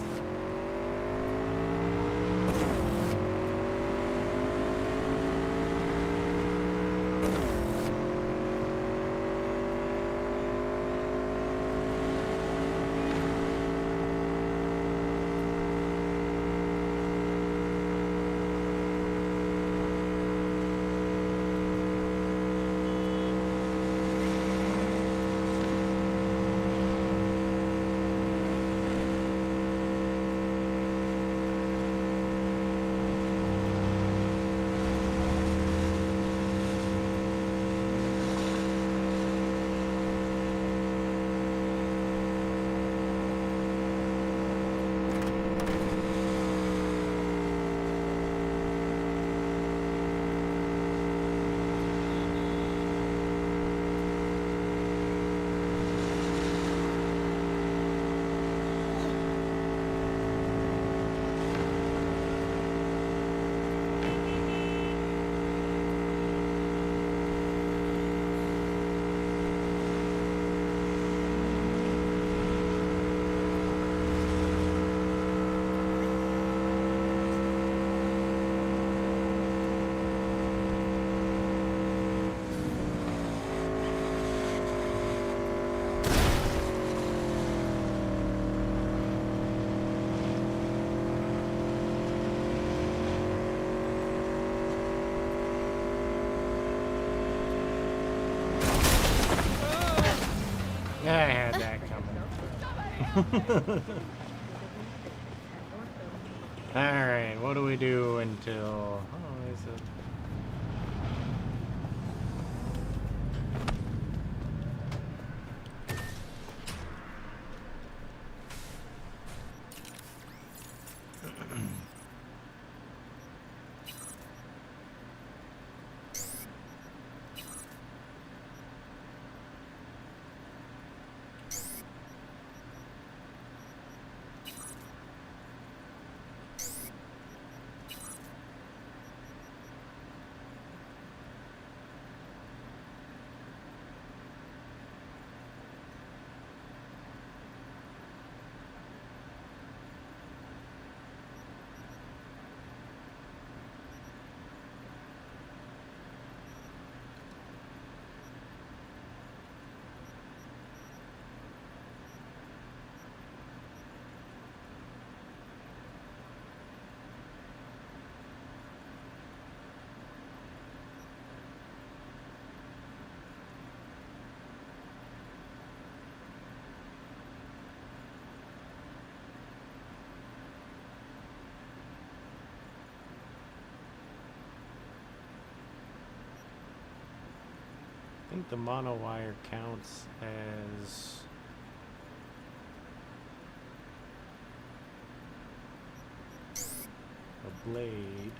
I had that coming. Alright, what do we do until... Oh, is it... I think the monowire counts as a blade.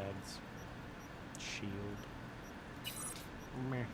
dad's shield. Meh.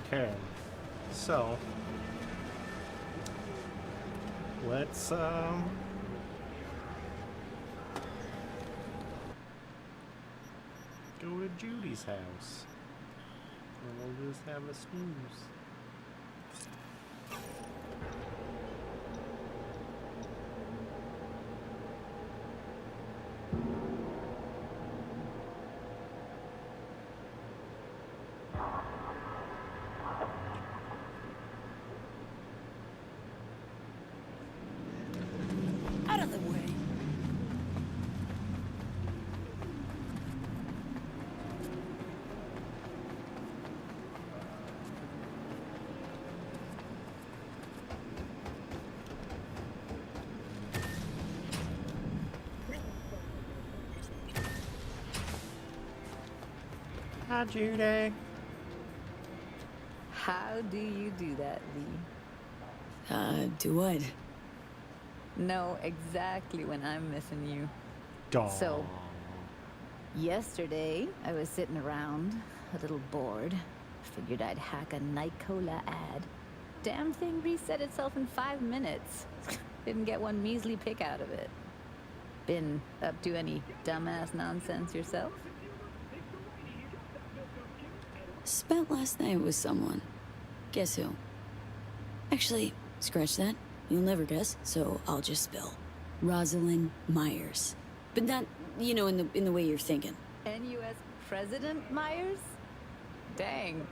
Okay, so let's go to Judy's house, and we'll just have a snooze.
Out of the way.
Hi, Judy.
How do you do that, Lee?
Do what?
Know exactly when I'm missing you.
Daw.
So, Yesterday, I was sitting around, a little bored. Figured I'd hack a Night Cola ad. Damn thing reset itself in 5 minutes. Didn't get one measly pick out of it. Been up to any dumbass nonsense yourself?
Spent last night with someone. Guess who? Actually, scratch that. You'll never guess, so I'll just spill. Rosalind Myers. But not, you know, in the way you're thinking.
NUS President Myers? Dang.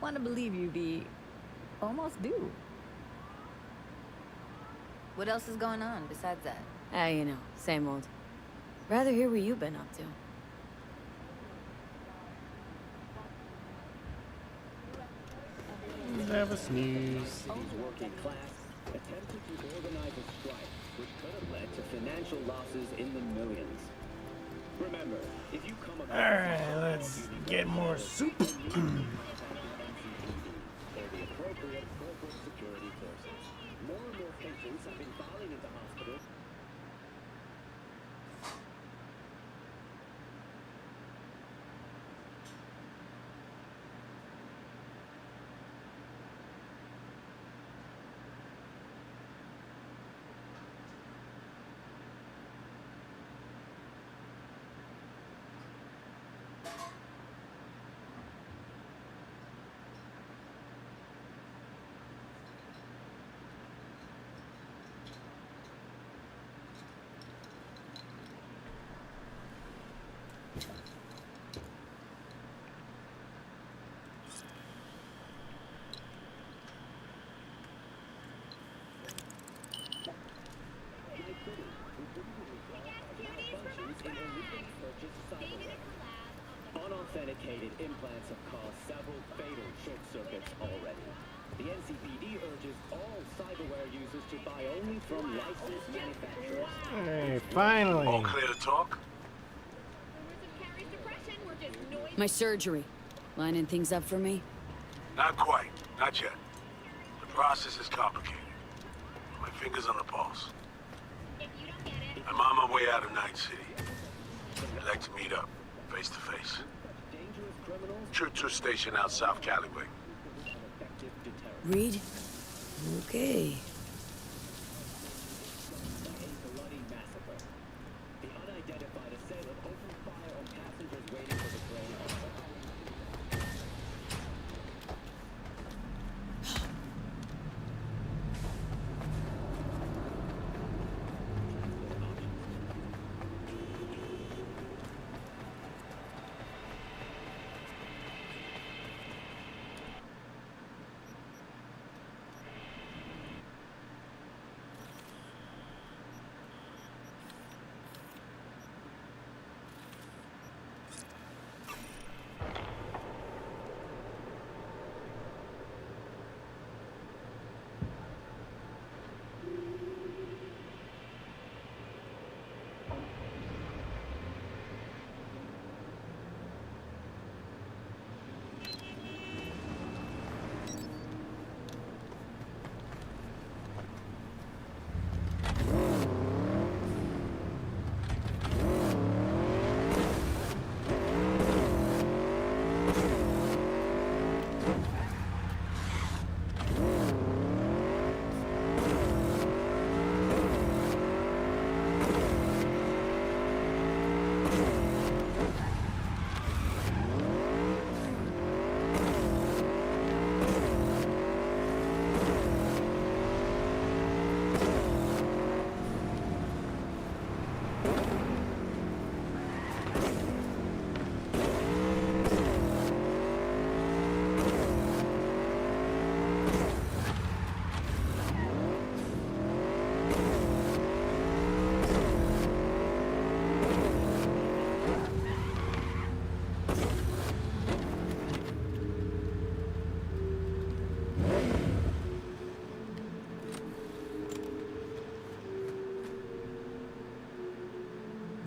Wanna believe you, V. Almost do.
What else is going on besides that?
Ah, you know, same old. Rather hear what you've been up to.
Have a sneeze.
Working class attempted to organize a strike, which could have led to financial losses in the millions. Remember, if you come across
Alright, let's get more soup.
or the appropriate corporate security forces. More and more patients have been filing into hospitals. Unauthenticated implants have caused several fatal short circuits already. The NCPD urges all cyberware users to buy only from licensed manufacturers.
Hey, finally.
All clear to talk?
My surgery. Lining things up for me?
Not quite. Not yet. The process is complicated. My finger's on the pulse. I'm on my way out of Night City. I'd like to meet up, face to face. Choo-choo station out South Caliway.
Reed? Okay.
The unidentified assailant opened fire on passengers waiting for the train.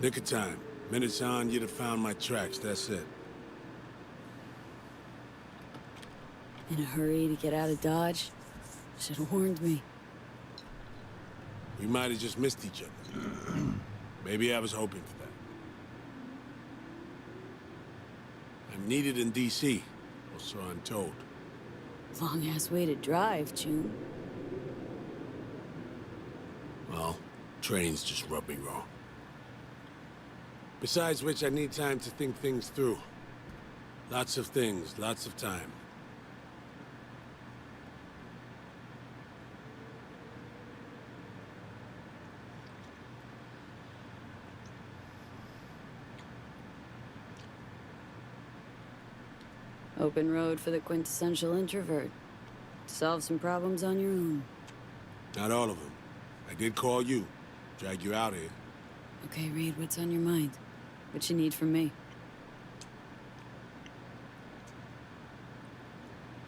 Nick of time. Minutes on, you'd have found my tracks, that's it.
In a hurry to get out of Dodge? Should have warned me.
We might have just missed each other. Maybe I was hoping for that. I'm needed in D.C., or so I'm told.
Long-ass way to drive, June.
Well, training's just rubbed me wrong. Besides which, I need time to think things through. Lots of things, lots of time.
Open road for the quintessential introvert. Solve some problems on your own.
Not all of them. I did call you. Drag you out here.
Okay, Reed, what's on your mind? What you need from me?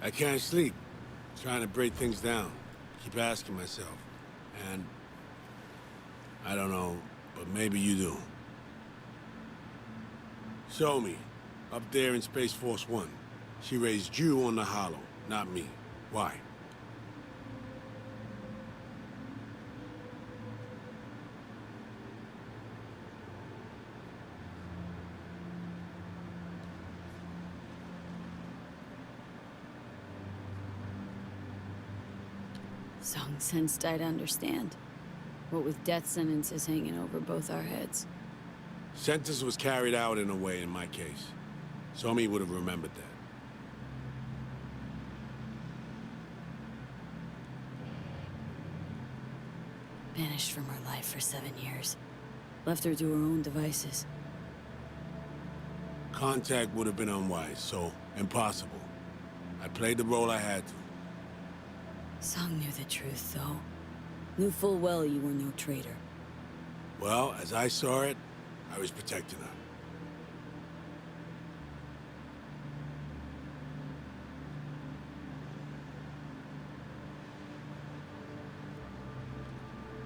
I can't sleep. Trying to break things down. Keep asking myself. And... I don't know, but maybe you do. Show me. Up there in Space Force 1. She raised you on the Hollow, not me. Why?
Song sensed I'd understand. What with death sentences hanging over both our heads.
Sentence was carried out in a way in my case. Somi would have remembered that.
Banished from her life for 7 years. Left her to her own devices.
Contact would have been unwise, so impossible. I played the role I had to.
Song knew the truth, though. Knew full well you were no traitor.
Well, as I saw it, I was protecting her.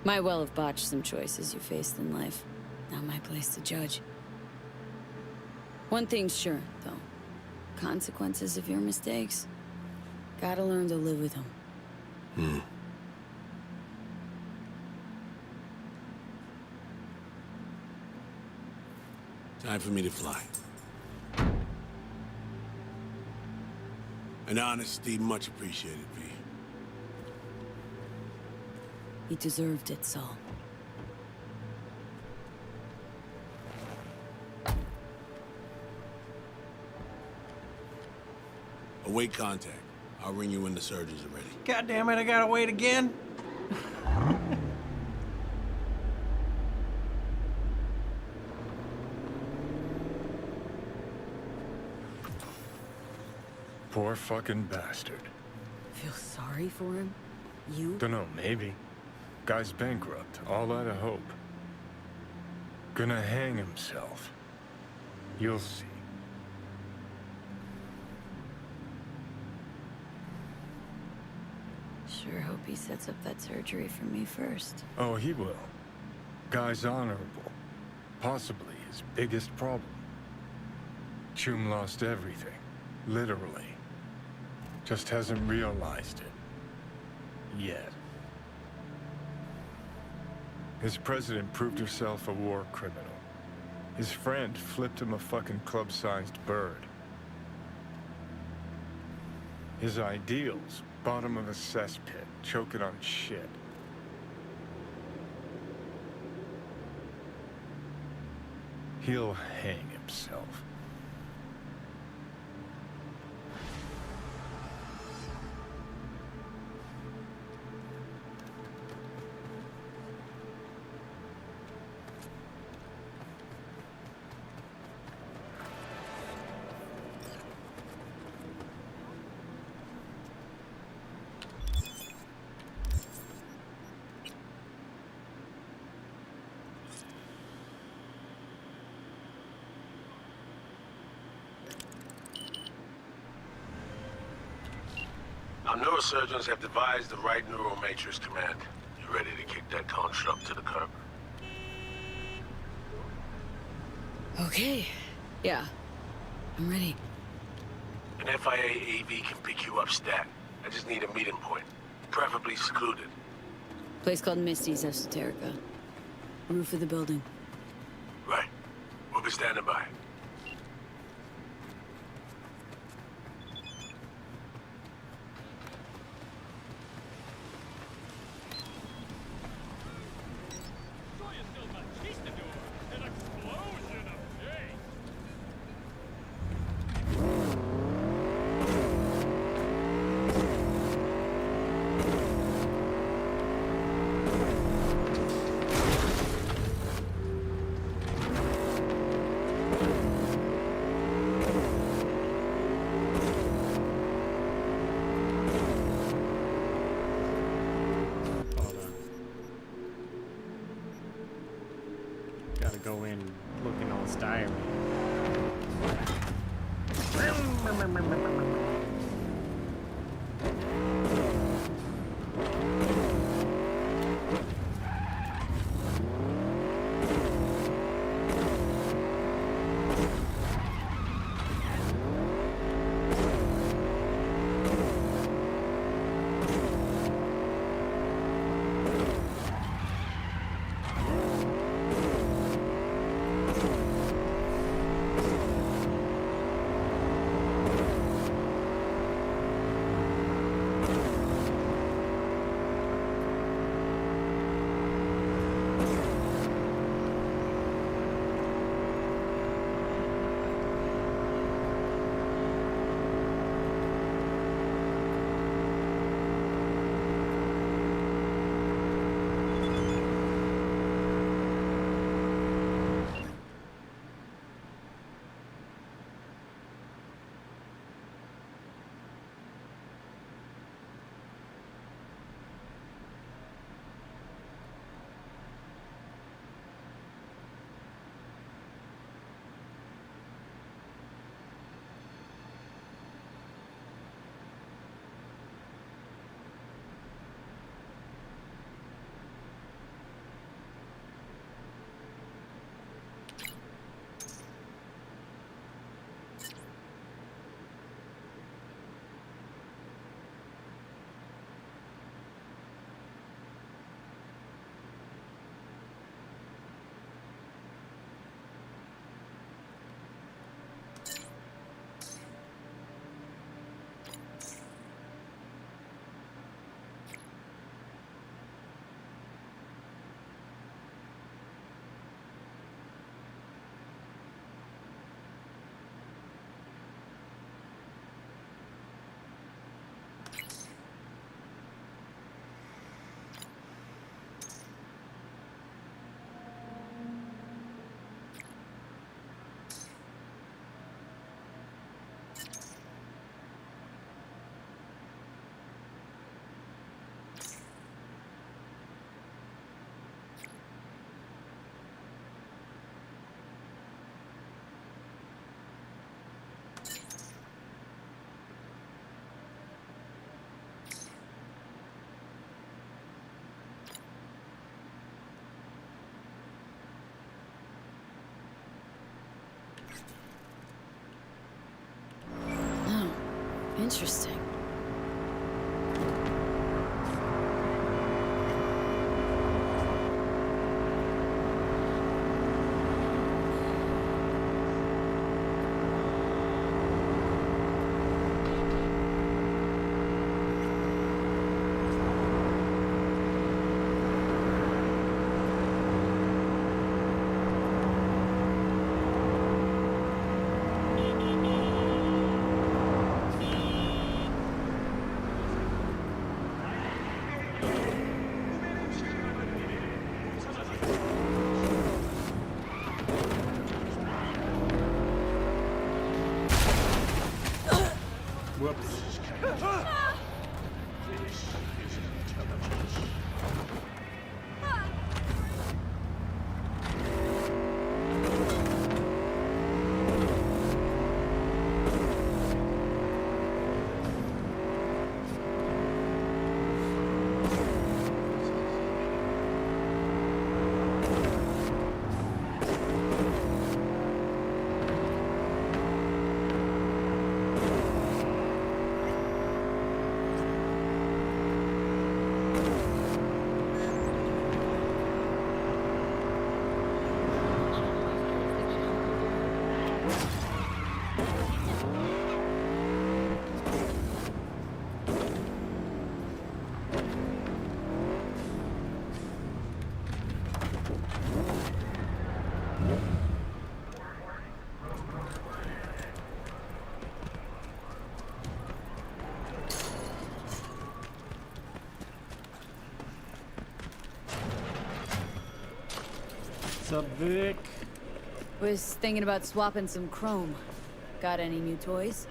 Might well have botched some choices you faced in life. Not my place to judge. One thing's sure, though. Consequences of your mistakes. Gotta learn to live with them.
Time for me to fly. And honesty, much appreciated, V.
You deserved it, Saul.
Await contact. I'll ring you when the surgeons are ready.
God damn it, I gotta wait again.
Poor fucking bastard.
Feel sorry for him? You?
Dunno, maybe. Guy's bankrupt, all out of hope. Gonna hang himself. You'll see.
Sure hope he sets up that surgery for me first.
Oh, he will. Guy's honorable. Possibly his biggest problem. Chum lost everything. Literally. Just hasn't realized it. Yet. His president proved herself a war criminal. His friend flipped him a fucking club-sized bird. His ideals, bottom of a cesspit, choking on shit. He'll hang himself.
Our neurosurgeons have devised the right neural matrix command. You ready to kick that construct to the curb?
Okay. Yeah. I'm ready.
An FIA AV can pick you up stat. I just need a meeting point. Preferably secluded.
Place called Misty's Esoterica. Roof of the building.
Right. We'll be standing by.
Gotta go in looking all stylish.
Oh, interesting.
Whoops. What's up, Vic?
Was thinking about swapping some chrome. Got any new toys?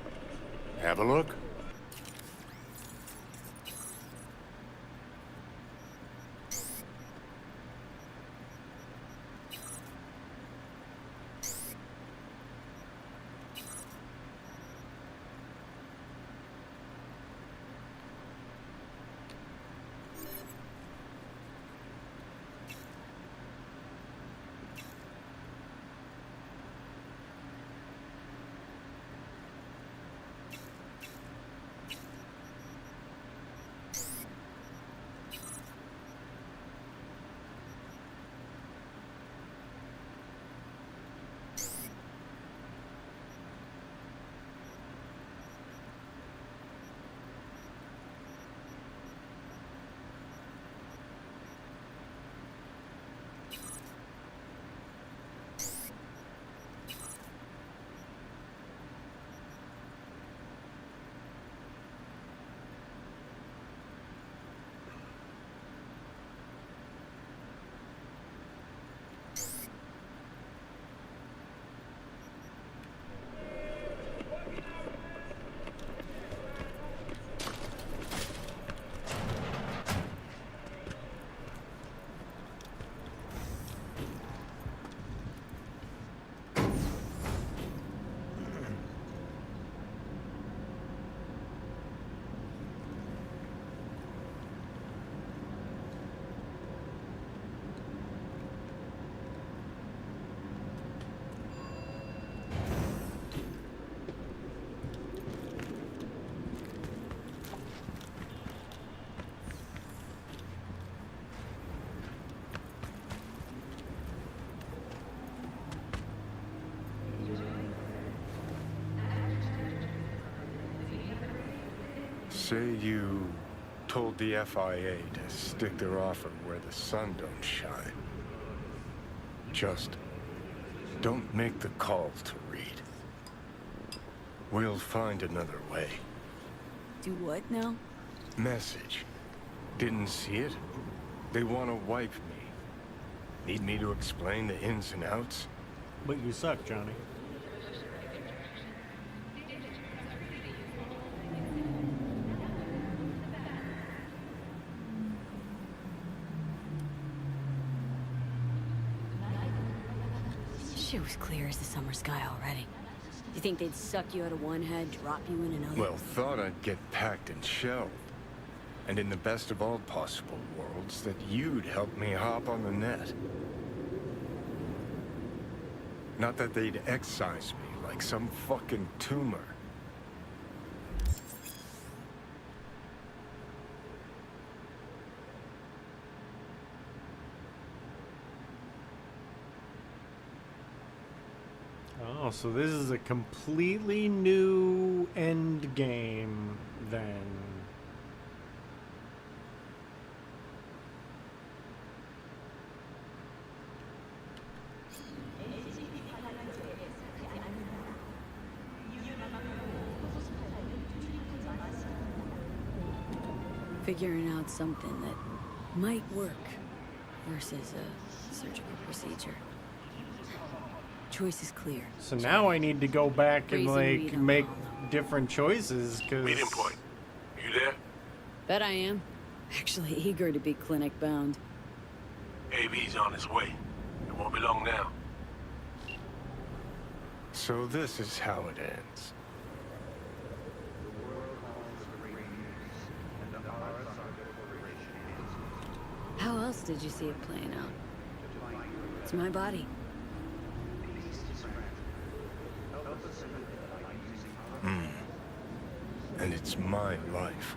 Have a look. Say you told the FIA to stick their offer where the sun don't shine. Just don't make the call to Reed. We'll find another way.
Do what now?
Message. Didn't see it? They want to wipe me. Need me to explain the ins and outs?
But you suck, Johnny.
Shit was clear as the summer sky already. You think they'd suck you out of one head, drop you in another?
Well, thought I'd get packed and shelved. And in the best of all possible worlds, that you'd help me hop on the net. Not that they'd excise me like some fucking tumor.
Oh, so this is a completely new end game, then.
Figuring out something that might work versus a surgical procedure. Choice is clear.
So now I need to go back and,
Raising
like,
Reed on
make
the hollow.
different choices, because...
Meeting point. You there?
Bet I am. Actually eager to be clinic bound.
AV's on his way. It won't be long now.
So this is how it ends.
How else did you see it playing out? It's my body.
And it's my life.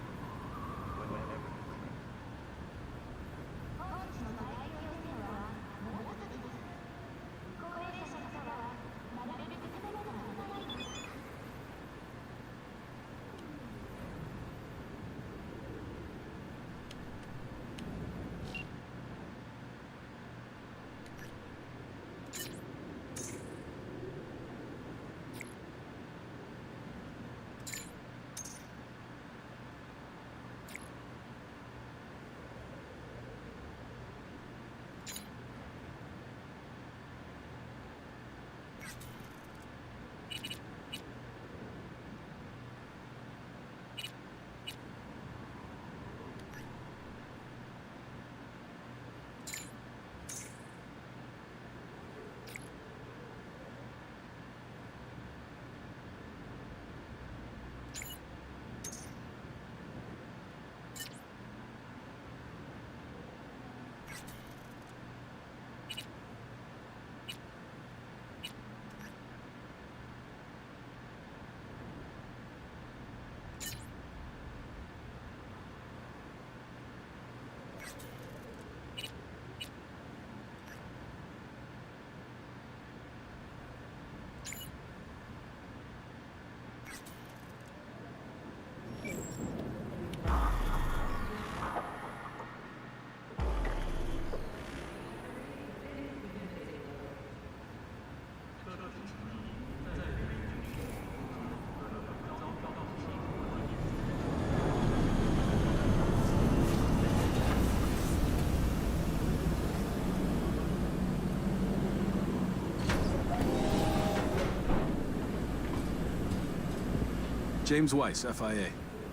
James Weiss, FIA.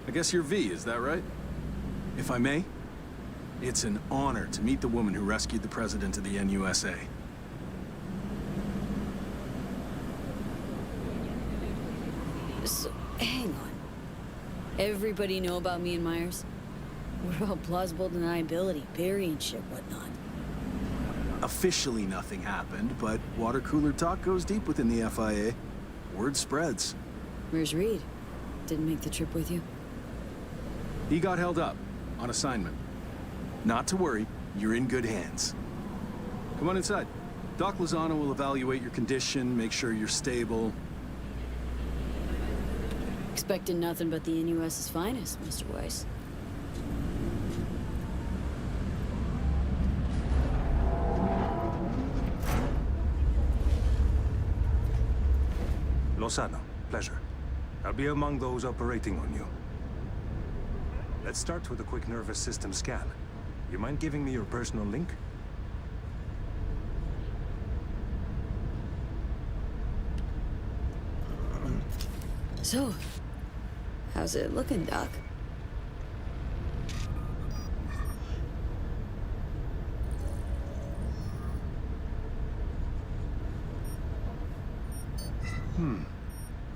I guess you're V, is that right? If I may, it's an honor to meet the woman who rescued the president of the NUSA.
So, hang on. Everybody know about me and Myers? What about plausible deniability, burying shit, whatnot?
Officially nothing happened, but water cooler talk goes deep within the FIA. Word spreads.
Where's Reed? Didn't make the trip with you?
He got held up, on assignment. Not to worry, you're in good hands. Come on inside. Doc Lozano will evaluate your condition, make sure you're stable.
Expecting nothing but the NUS's finest, Mr. Weiss.
Lozano, pleasure. I'll be among those operating on you. Let's start with a quick nervous system scan. You mind giving me your personal link?
So, how's it looking, Doc?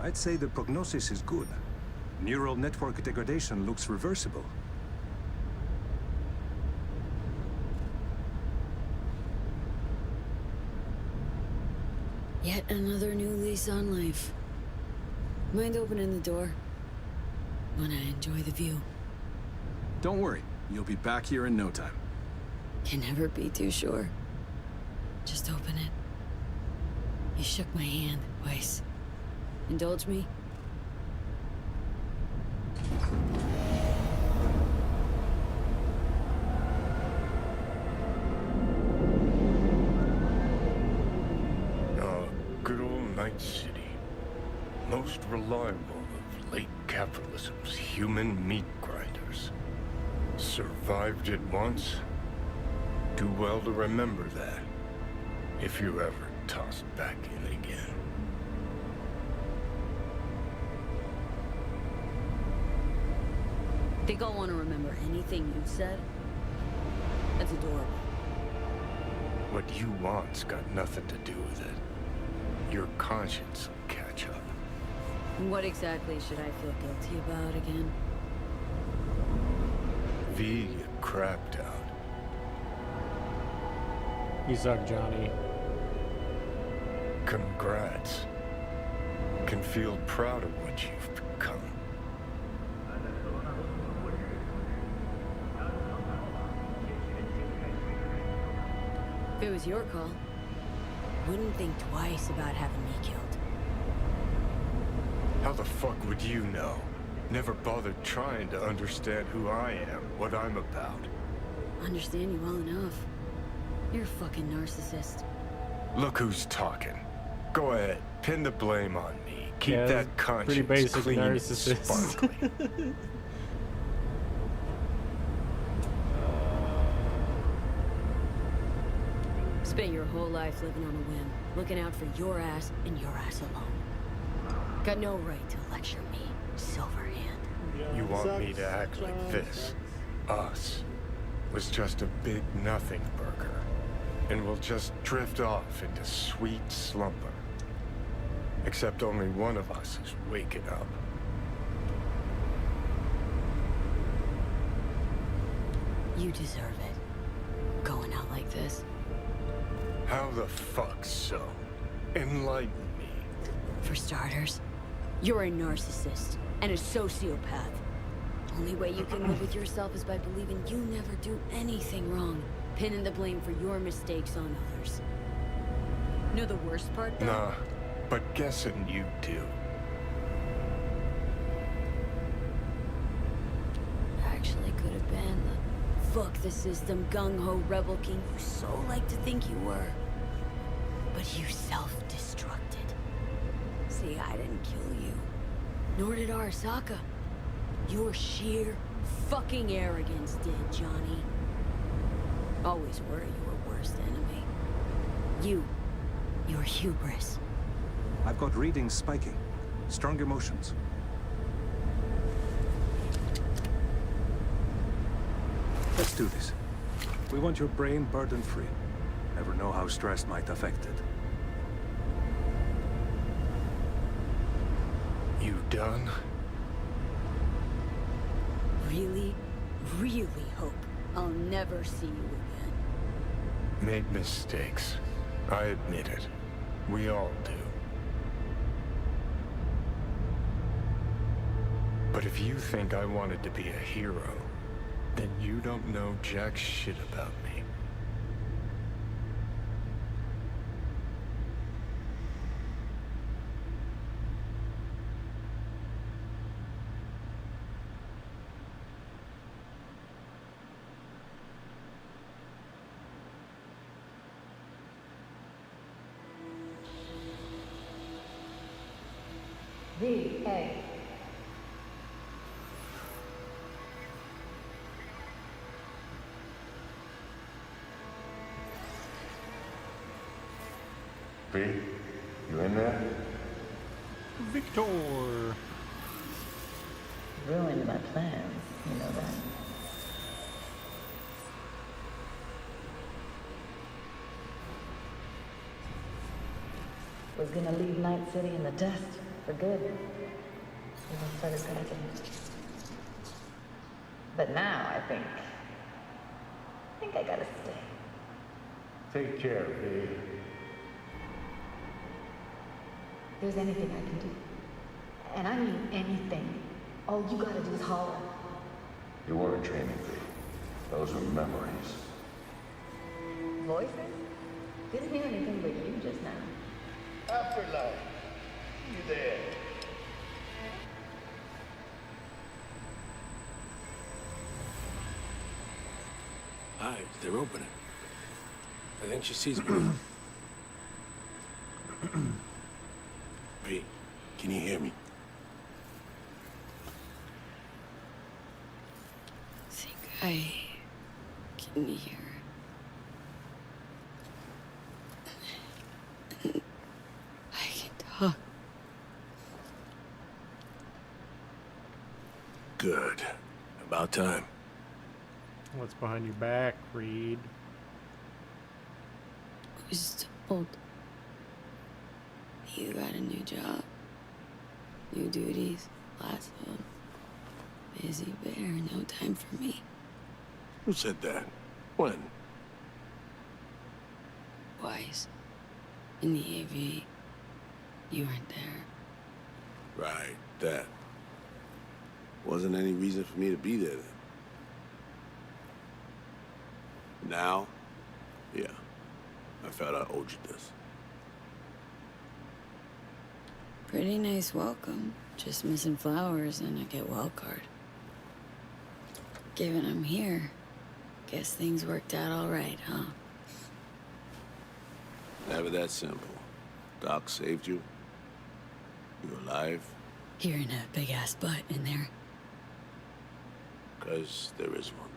I'd say the prognosis is good. Neural network degradation looks reversible.
Yet another new lease on life. Mind opening the door? Wanna enjoy the view.
Don't worry, you'll be back here in no time.
Can never be too sure. Just open it. You shook my hand, Weiss. Indulge me?
Good old Night City. Most reliable of late capitalism's human meat grinders. Survived it once. Do well to remember that, if you're ever tossed back in again.
Think I'll want to remember anything you've said? That's adorable.
What you want's got nothing to do with it. Your conscience will catch up.
What exactly should I feel guilty about again?
V, you crapped out.
You suck, Johnny.
Congrats. Can feel proud of what you've become.
If it was your call, wouldn't think twice about having me killed.
How the fuck would you know? Never bothered trying to understand who I am, what I'm about.
Understand you well enough. You're a fucking narcissist.
Look who's talking. Go ahead, pin the blame on me. Keep
Yeah,
that conscience
pretty basic
clean and
narcissist.
sparkly.
Spent your whole life living on a whim, looking out for your ass and your ass alone. Got no right to lecture me, Silverhand.
You want me to act like this? Us was just a big nothing burger. And we'll just drift off into sweet slumber. Except only one of us is waking up.
You deserve it. Going out like this.
How the fuck so? Enlighten me.
For starters, you're a narcissist and a sociopath. Only way you can live with yourself is by believing you never do anything wrong, pinning the blame for your mistakes on others. Know the worst part, though?
Nah, but guessing you do.
Actually could have been the fuck the system, gung-ho rebel king you so like to think you were. But you self-destructed. See, I didn't kill you. Nor did Arasaka. Your sheer fucking arrogance did, Johnny. Always were your worst enemy. Your hubris.
I've got readings spiking. Strong emotions. Let's do this. We want your brain burden-free. Never know how stress might affect it.
You done?
Really, really hope I'll never see you again.
Made mistakes. I admit it. We all do. But if you think I wanted to be a hero, then you don't know jack shit about me.
V, A.
V, you in there?
Victor.
Ruined my plans, you know that. Was gonna leave Night City in the dust for good. Even started packing. But now I think I gotta stay.
Take care, V.
If there's anything I can do, and I mean anything, all you gotta do is holler.
You weren't training, V. Those were memories.
Voices? Didn't hear anything but you just now.
Afterlife. You there?
Eyes, they're opening. I think she sees me. V, can you hear me?
Think I can hear. I can talk.
Good. About time.
What's behind your back, Reed?
I was told you got a new job, new duties, lots of them. Busy bear, no time for me.
Who said that? When?
Wise. In the AV, you weren't there.
Right, that. Wasn't any reason for me to be there then. Now, yeah, I felt I owed you this.
Pretty nice welcome. Just missing flowers and a get well card. Given I'm here, guess things worked out all right, huh?
Never that simple. Doc saved you. You're alive.
Hearing a big ass butt in there.
'Cause there is one.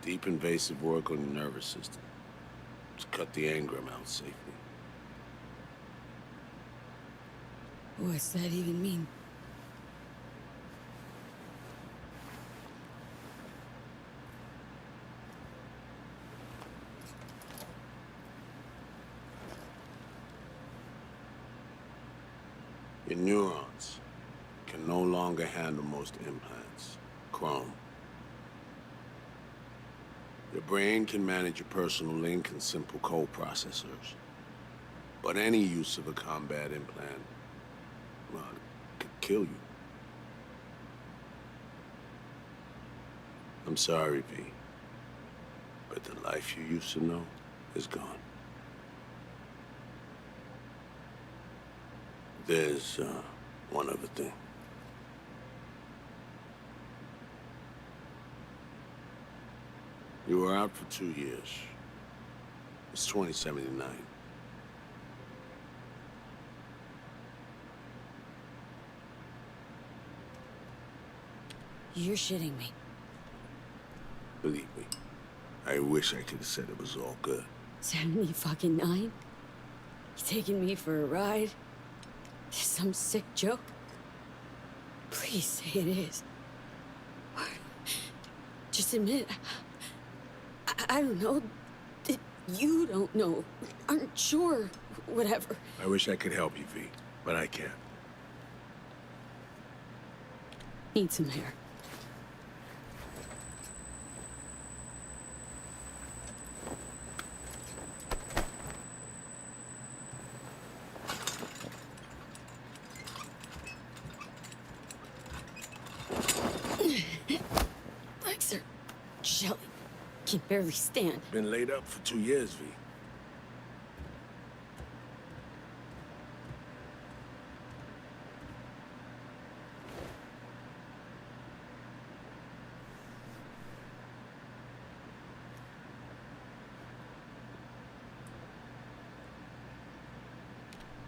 Deep invasive work on the nervous system. To cut the engram out safely.
What's that even mean?
Your neurons can no longer handle most implants. Chrome. Your brain can manage your personal link and simple code processors. But any use of a combat implant, well, it could kill you. I'm sorry, V. But the life you used to know is gone. There's, one other thing. You were out for 2 years. It's 2079.
You're shitting me.
Believe me, I wish I could have said it was all good.
70 fucking 9? You taking me for a ride? Some sick joke? Please say it is. Just admit. I don't know. That you don't know. Aren't sure. Whatever.
I wish I could help you, V, but I can't.
Need some hair. Legs are jelly. Can barely stand.
Been laid up for 2 years, V.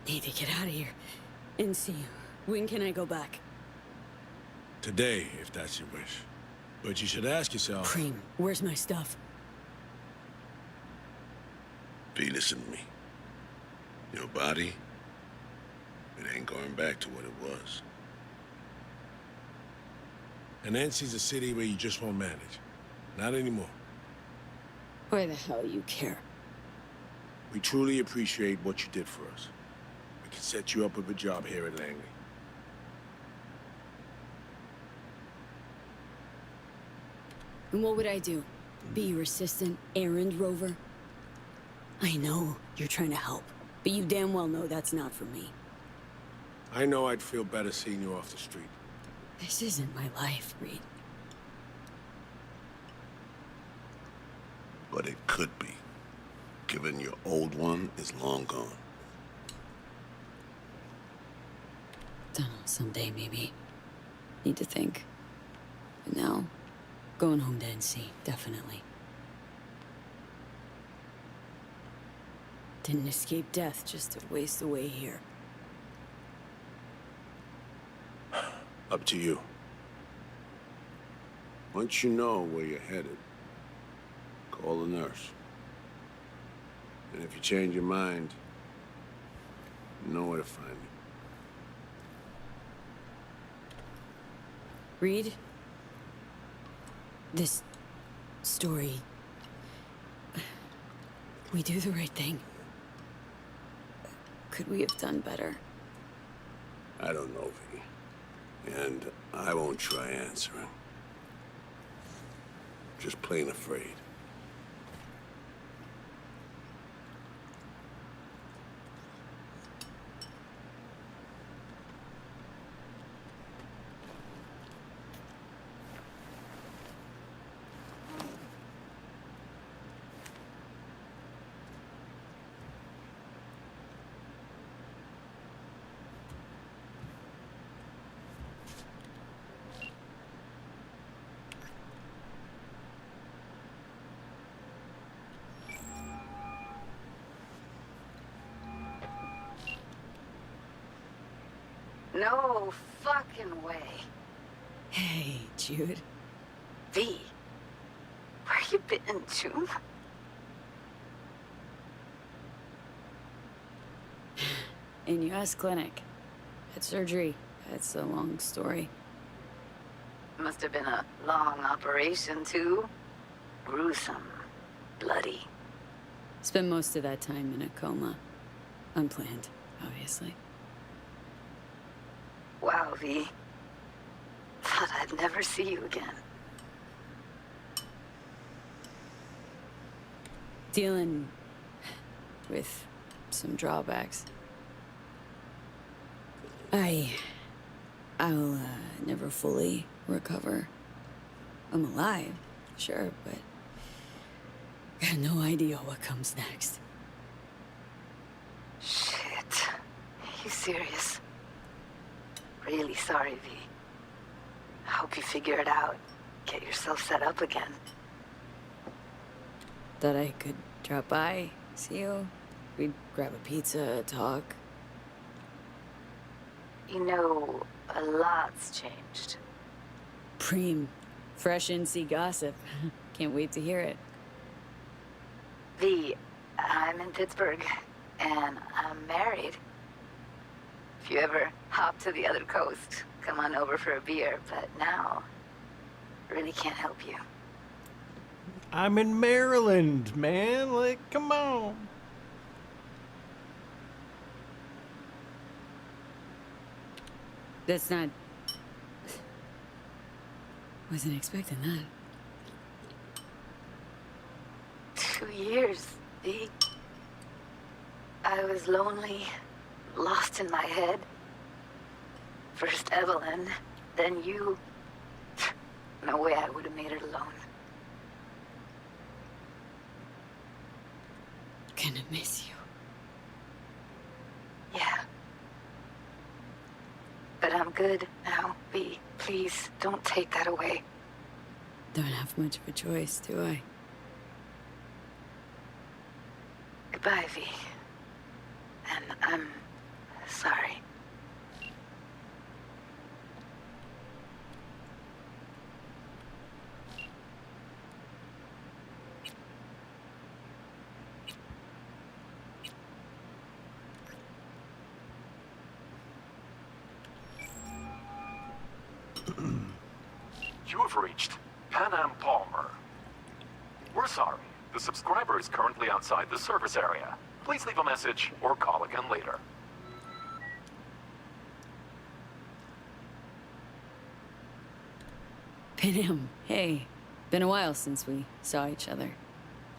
Need to get out of here and see you. When can I go back?
Today, if that's your wish. But you should ask yourself...
Preem, where's my stuff?
V, listen to me. Your body, it ain't going back to what it was. And NC's a city where you just won't manage. Not anymore.
Why the hell you care?
We truly appreciate what you did for us. We can set you up with a job here at Langley.
And what would I do? Be your assistant, errand rover? I know you're trying to help, but you damn well know that's not for me.
I know I'd feel better seeing you off the street.
This isn't my life, Reed.
But it could be, given your old one is long gone.
Dunno, someday maybe. Need to think. But now, going home to NC, definitely. Didn't escape death just to waste away here.
Up to you. Once you know where you're headed, call the nurse. And if you change your mind, you know where to find me.
Reed? This story... We do the right thing. Could we have done better?
I don't know, V. And I won't try answering. Just plain afraid.
No fucking way.
Hey, Jude.
V, where you been, June?
In US clinic. Had surgery. It's a long story.
Must have been a long operation, too. Gruesome. Bloody.
Spent most of that time in a coma. Unplanned, obviously.
Wow, V. Thought I'd never see you again.
Dealing with some drawbacks. I'll never fully recover. I'm alive, sure, but got no idea what comes next.
Shit. You serious? Really sorry, V. I hope you figure it out. Get yourself set up again.
Thought I could drop by, see you. We'd grab a pizza, talk.
You know, a lot's changed.
Preem. Fresh NC gossip. Can't wait to hear it.
V, I'm in Pittsburgh, and I'm married. If you ever hop to the other coast, come on over for a beer, but now, really can't help you.
I'm in Maryland, man. Like, come on.
That's not... Wasn't expecting that.
2 years, V. I was lonely, lost in my head. First Evelyn, then you. No way I would have made it alone.
Gonna miss you.
Yeah. But I'm good now, V. Please, don't take that away.
Don't have much of a choice, do I?
Goodbye, V. And I'm sorry.
You have reached Pan Am Palmer. We're sorry. The subscriber is currently outside the service area. Please leave a message or call again later.
Pam, hey. Been a while since we saw each other.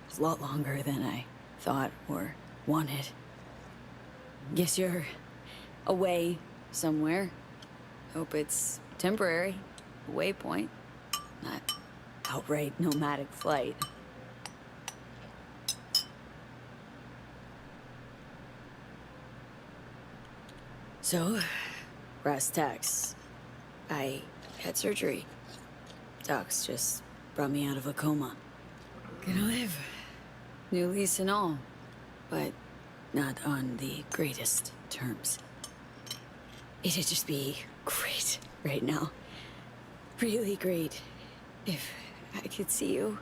It's a lot longer than I thought or wanted. Guess you're away somewhere. Hope it's temporary. A waypoint. Not outright nomadic flight. So, brass tacks. I had surgery. Docs just brought me out of a coma. Gonna live. New lease and all. But not on the greatest terms. It'd just be great right now. Really great. If I could see you.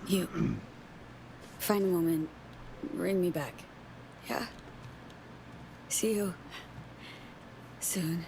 You. Find a moment. Ring me back. Yeah? See you. Soon.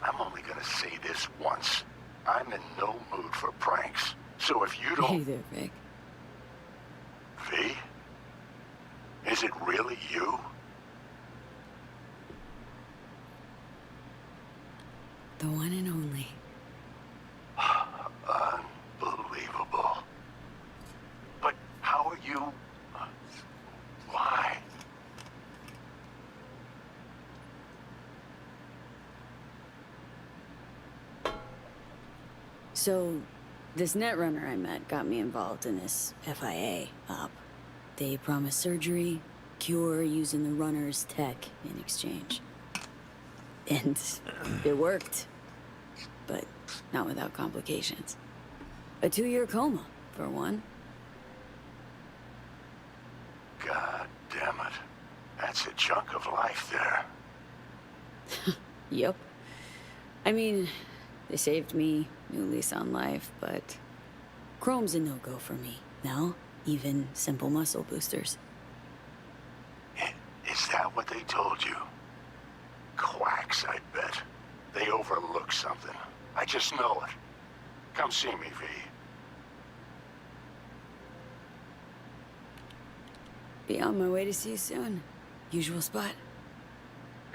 I'm only gonna say this once. I'm in no mood for pranks. So if you don't...
Hey there, Vic.
V? Is it really you?
The one and only.
Unbelievable. But how are you... Why?
So, this netrunner I met got me involved in this FIA op. They promised surgery, cure using the runner's tech in exchange. And it worked. But not without complications. A 2-year coma, for one.
God damn it. That's a chunk of life there.
Yep. I mean, they saved me, new lease on life, but chrome's a no-go for me. Now, even simple muscle boosters.
Is that what they told you? Quacks, I bet. They overlook something. I just know it. Come see me, V.
Be on my way to see you soon. Usual spot.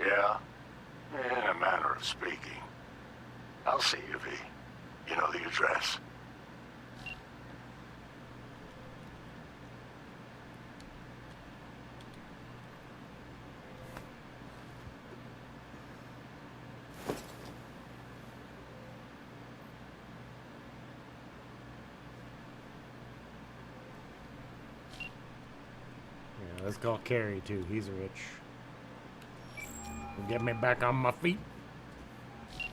Yeah? In a manner of speaking. I'll see you, V. You know the address.
Yeah, let's call Carrie too. He's rich. Get me back on my feet.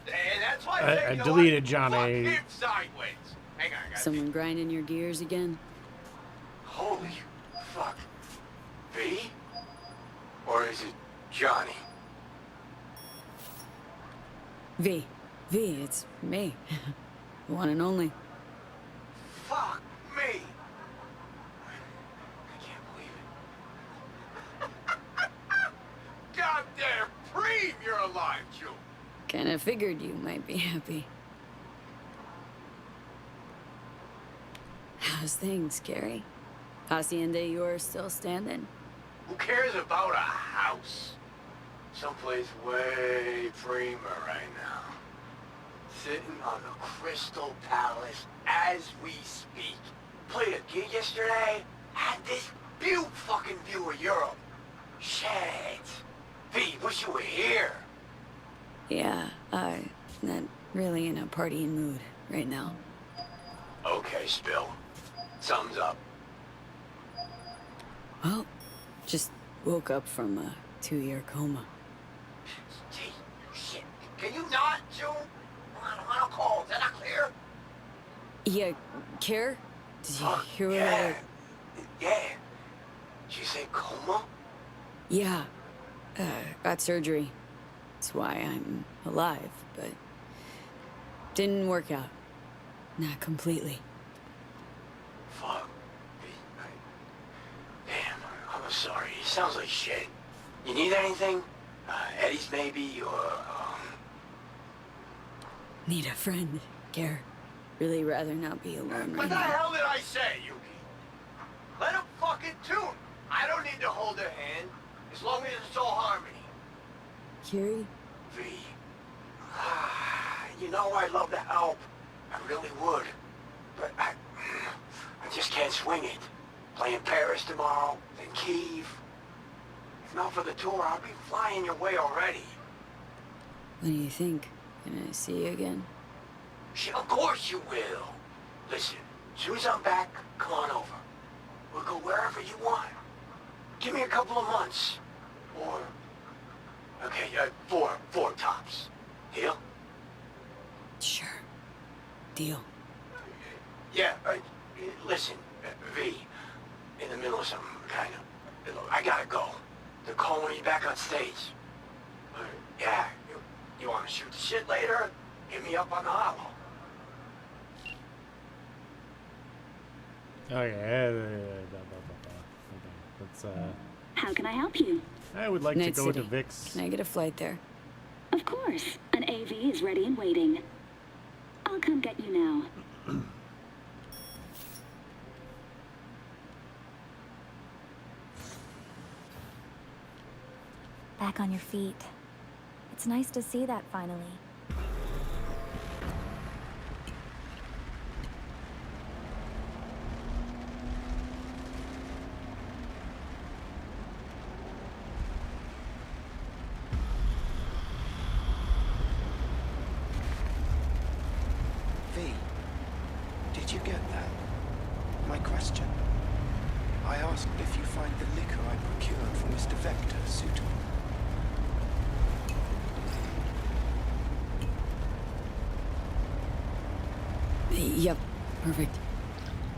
And that's why
I deleted John A.
Fuck him sideways. Hang on, I got
Someone grinding your gears again?
Holy fuck. V? Or is it Johnny?
V, it's me. The one and only.
Fuck me. I can't believe it. Goddamn Preem, you're alive, Joe.
Kinda figured you might be happy. How's things, Carrie? Hacienda yours still standing?
Who cares about a house? Someplace way preemer right now. Sitting on the Crystal Palace as we speak. Played a gig yesterday. Had this fucking view of Europe. Shit. V, wish you were here.
Yeah, not really in a partying mood right now.
Okay, Spill. Thumbs up.
Well, just woke up from a 2-year coma.
Gee, shit. Can you not, June? On a call. Is that not clear?
Yeah, Care? Did you hear what
Yeah. Yeah. She said coma?
Yeah. Got surgery. That's why I'm alive, but didn't work out. Not completely.
Fuck. Damn, I'm sorry. It sounds like shit. You need anything? Eddie's maybe, or,
Need a friend, Care. Really rather not be alone
What
right
the
now.
hell did I say, Yuki? Let him fucking tune. I don't need to hold her hand, as long as it's all harmony.
Curie?
V. You know I'd love to help. I really would. But I just can't swing it. Playing Paris tomorrow, then Kyiv. If not for the tour, I'll be flying your way already.
What do you think? Can I see you again?
Shit, of course you will. Listen, as soon as I'm back, come on over. We'll go wherever you want. Give me a couple of months. Or... Okay, four tops. Deal?
Sure. Deal.
Yeah, listen, V, in the middle of something, kind of. I gotta go. They're calling me back on stage. Yeah, you wanna shoot the shit later? Hit me up on the hollow.
Okay, let's,
How can I help you?
I would like
Night
to go
City.
to Vic's.
Can I get a flight there?
Of course. An AV is ready and waiting. I'll come get you now.
Back on your feet. It's nice to see that finally.
V, did you get that? My question. I asked if you find the liquor I procured for Mr. Vector suitable.
Yep, perfect.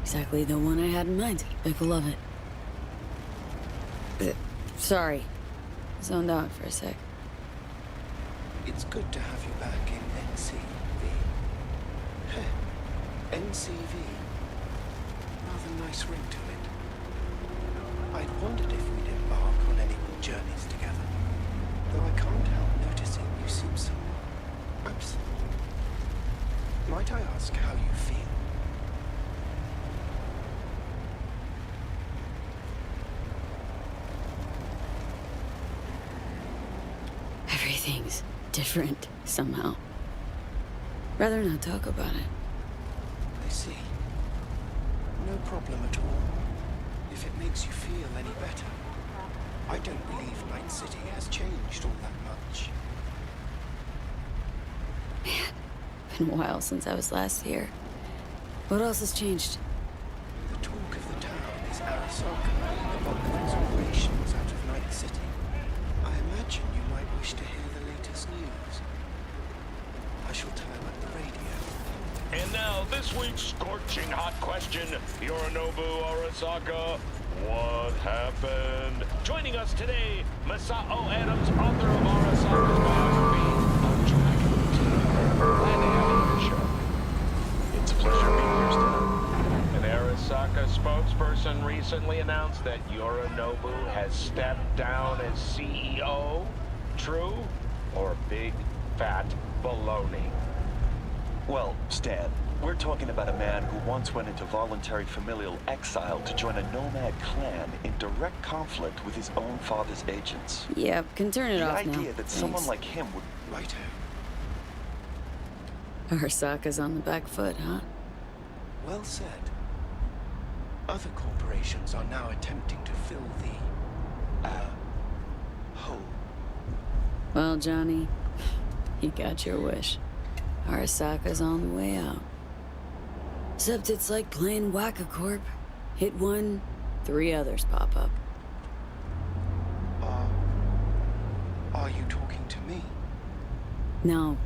Exactly the one I had in mind. Vic will love it. Sorry. Zoned out for a sec.
It's good to have you back in NCV. NCV. Rather nice ring to it. I'd wondered if we'd embark on any more journeys together. Though I can't help noticing you seem so absent. Might I ask how you feel?
Everything's different somehow. Rather not talk about it.
I see. No problem at all. If it makes you feel any better. I don't believe Night City has changed all that much.
Been a while since I was last here. What else has changed?
The talk of the town is Arasaka, the Vulcan's operations out of Night City. I imagine you might wish to hear the latest news. I shall turn up the radio.
And now, this week's scorching hot question, Yorinobu Arasaka, what happened? Joining us today, Masao Adams, author of Arasaka's biography, A Dragon. Glad to have you on the show.
It's a pleasure being here, Stan.
An Arasaka spokesperson recently announced that Yorinobu has stepped down as CEO. True or big, fat baloney?
Well, Stan, we're talking about a man who once went into voluntary familial exile to join a nomad clan in direct conflict with his own father's agents.
Yep, can turn it off now.
The idea that someone like him would...
Righto.
Arasaka's on the back foot, huh?
Well said. Other corporations are now attempting to fill the, hole.
Well, Johnny, you got your wish. Arasaka's on the way out. Except it's like playing Whack-A-Corp. Hit one, 3 others pop up.
you talking to me?
No,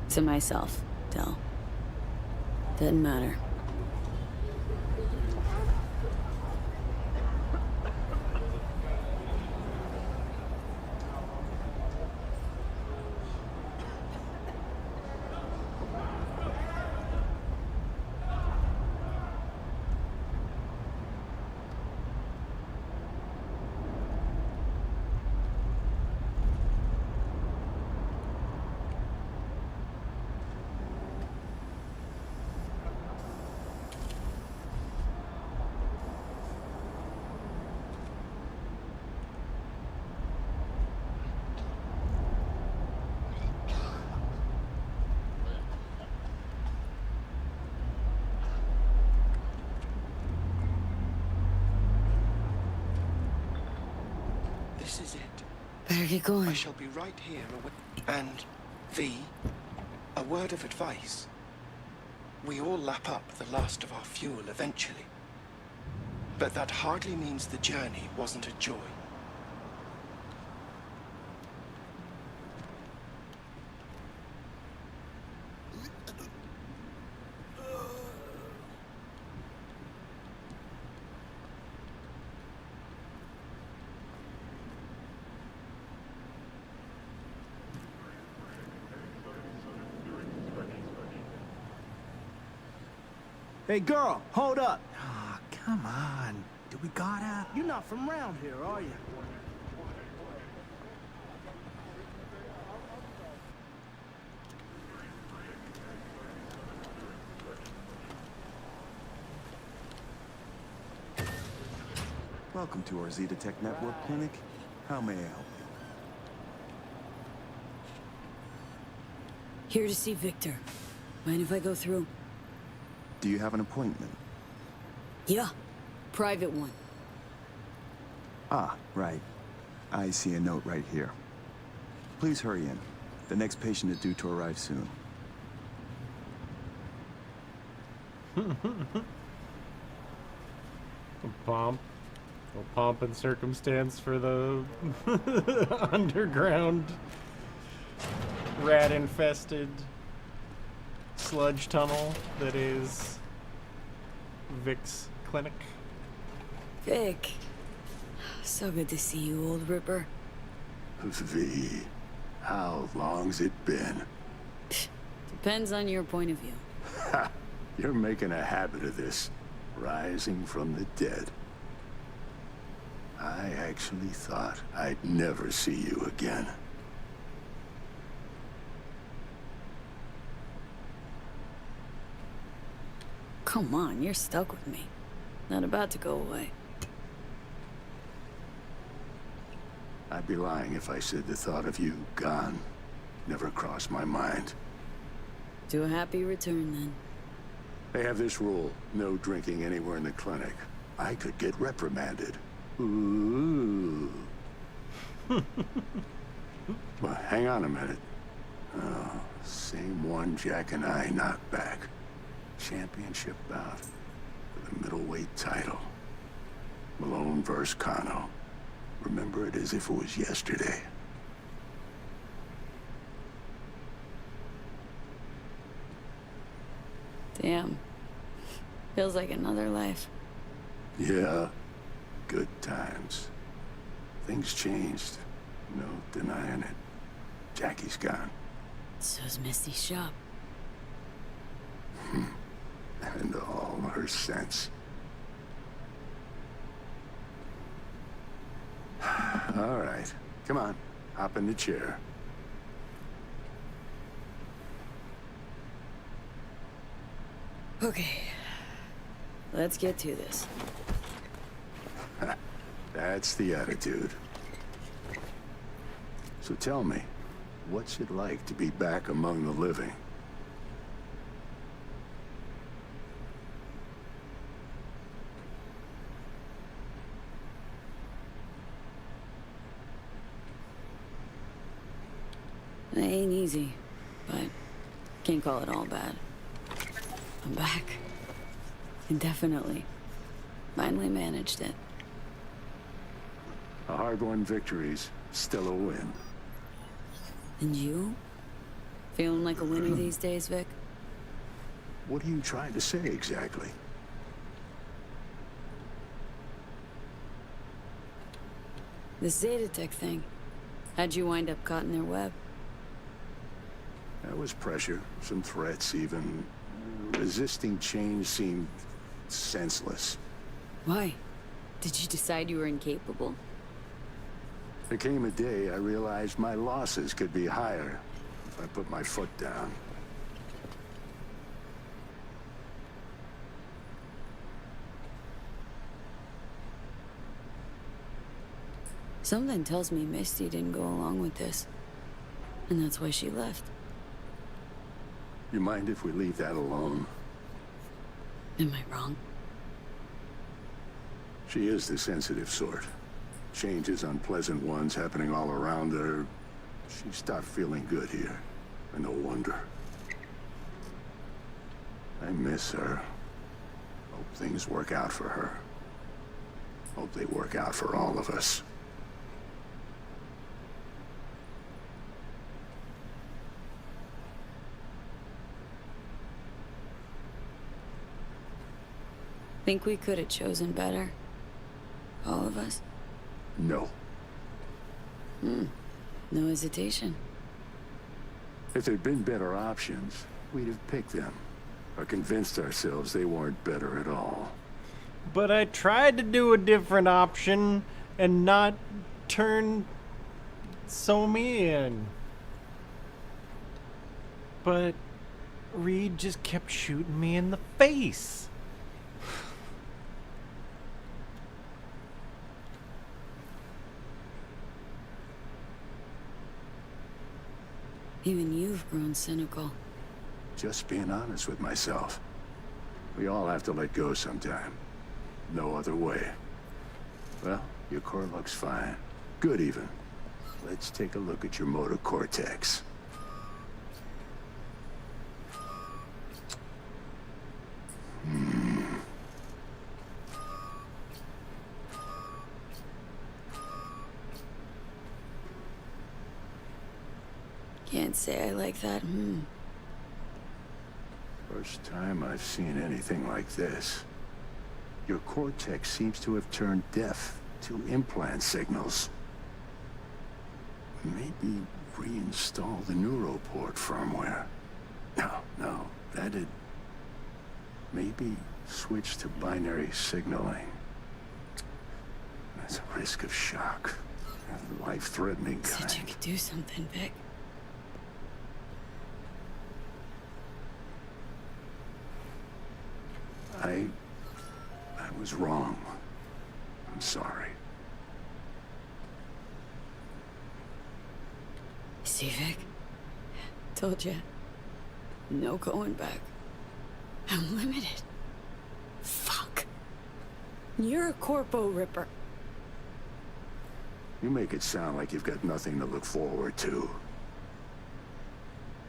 to myself, Del. Doesn't matter.
This is it.
Better get going.
I shall be right here. And, V, a word of advice. We all lap up the last of our fuel eventually. But that hardly means the journey wasn't a joy.
Hey, girl, hold up. Oh, come on. Do we gotta?
You're not from around here, are you?
Welcome to our Z-Detect Network Clinic. How may I help you?
Here to see Victor. Mind if I go through?
Do you have an appointment?
Yeah. Private one.
Ah, right. I see a note right here. Please hurry in. The next patient is due to arrive soon.
Pomp and circumstance for the underground rat-infested sludge tunnel that is Vic's clinic.
Vic. So good to see you, old Ripper.
V, how long's it been?
Depends on your point of view.
Ha! You're making a habit of this, rising from the dead. I actually thought I'd never see you again.
Come on, you're stuck with me. Not about to go away.
I'd be lying if I said the thought of you gone never crossed my mind.
To a happy return, then.
They have this rule, no drinking anywhere in the clinic. I could get reprimanded. Ooh. Well, hang on a minute. Oh, same one Jack and I knocked back. Championship bout for the middleweight title. Malone versus Kano. Remember it as if it was yesterday.
Damn. Feels like another life.
Yeah, good times. Things changed. No denying it. Jackie's gone.
So's Misty's shop.
And all her sense. All right, come on, hop in the chair.
Okay. Let's get to this.
That's the attitude. So tell me, what's it like to be back among the living?
It ain't easy, but can't call it all bad. I'm back. Indefinitely. Finally managed it.
A hard-won victory's still a win.
And you? Feeling like a winner these days, Vic?
What are you trying to say exactly?
The Saddest thing. How'd you wind up caught in their web?
That was pressure, some threats even. Resisting change seemed senseless.
Why? Did you decide you were incapable?
There came a day I realized my losses could be higher if I put my foot down.
Something tells me Misty didn't go along with this. And that's why she left.
You mind if we leave that alone?
Am I wrong?
She is the sensitive sort. Changes, unpleasant ones happening all around her. She stopped feeling good here. And no wonder. I miss her. Hope things work out for her. Hope they work out for all of us.
Think we could have chosen better? All of us?
No.
No hesitation.
If there'd been better options, we'd have picked them. Or convinced ourselves they weren't better at all.
But I tried to do a different option and not turn so mean. But Reed just kept shooting me in the face.
Even you've grown cynical.
Just being honest with myself. We all have to let go sometime. No other way. Well, your core looks fine. Good even. Let's take a look at your motor cortex.
Can't say I like that.
First time I've seen anything like this. Your cortex seems to have turned deaf to implant signals. Maybe reinstall the neuroport firmware. No, that'd... Maybe switch to binary signaling. That's a risk of shock. A life-threatening kind.
Said you could do something, Vic.
I was wrong. I'm sorry.
See, Vic? Told ya. No going back. I'm limited. Fuck. You're a corpo ripper.
You make it sound like you've got nothing to look forward to.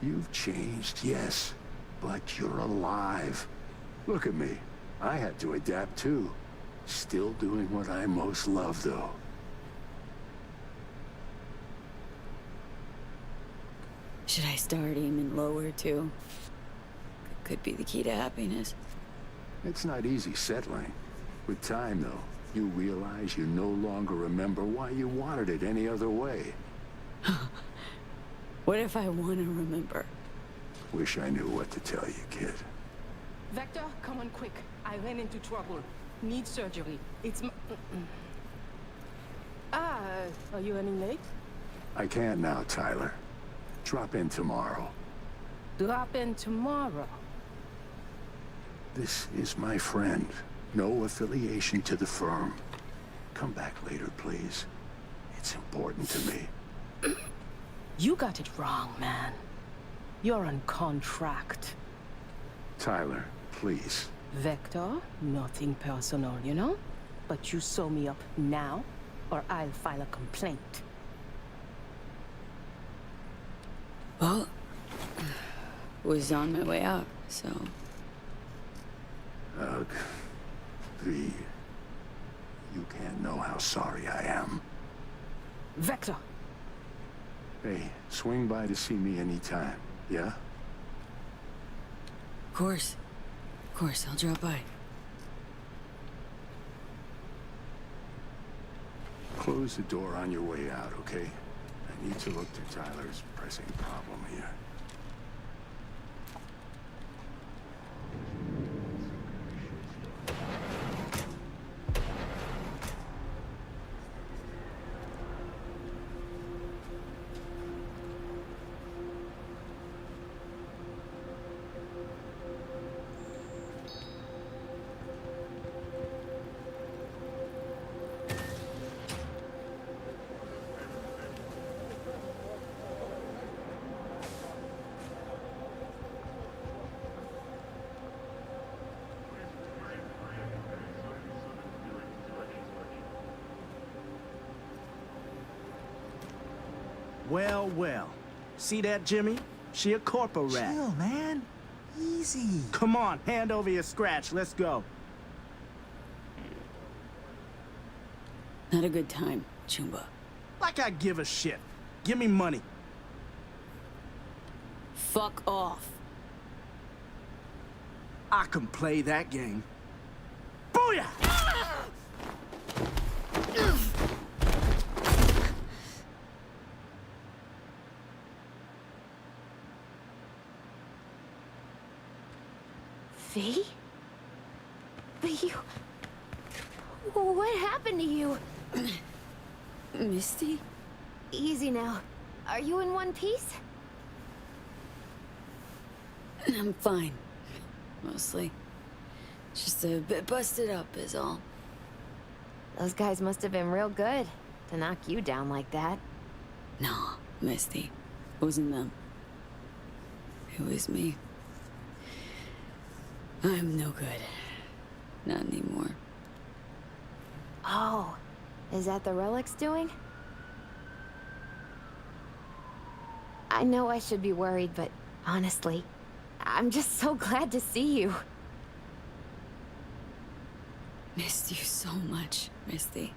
You've changed, yes, but you're alive. Look at me. I had to adapt too. Still doing what I most love, though.
Should I start aiming lower, too? Could be the key to happiness.
It's not easy settling. With time, though, you realize you no longer remember why you wanted it any other way.
What if I want to remember?
Wish I knew what to tell you, kid.
Vector, come on quick. I ran into trouble. Need surgery. It's are you running late?
I can't now, Tyler. Drop in tomorrow.
Drop in tomorrow.
This is my friend. No affiliation to the firm. Come back later, please. It's important to me.
You got it wrong, man. You're on contract.
Tyler, please.
Vector, nothing personal, you know? But you sew me up now, or I'll file a complaint.
Well, was on my way out, so...
Ugh. V. You can't know how sorry I am.
Vector!
Hey, swing by to see me anytime, yeah?
Of course. Of course, I'll drop by.
Close the door on your way out, okay? I need to look through Tyler's pressing problem here.
Well, well. See that, Jimmy? She a corpo rat.
Chill, man. Easy.
Come on, hand over your scratch. Let's go.
Not a good time, Chumba.
Like I give a shit. Give me money.
Fuck off.
I can play that game. Booyah!
V? But you... What happened to you?
Misty?
Easy now. Are you in one piece?
I'm fine. Mostly. Just a bit busted up is all.
Those guys must have been real good to knock you down like that.
No, Misty. It wasn't them. It was me. I'm no good. Not anymore.
Oh, is that the relic's doing? I know I should be worried, but honestly, I'm just so glad to see you.
Missed you so much, Misty.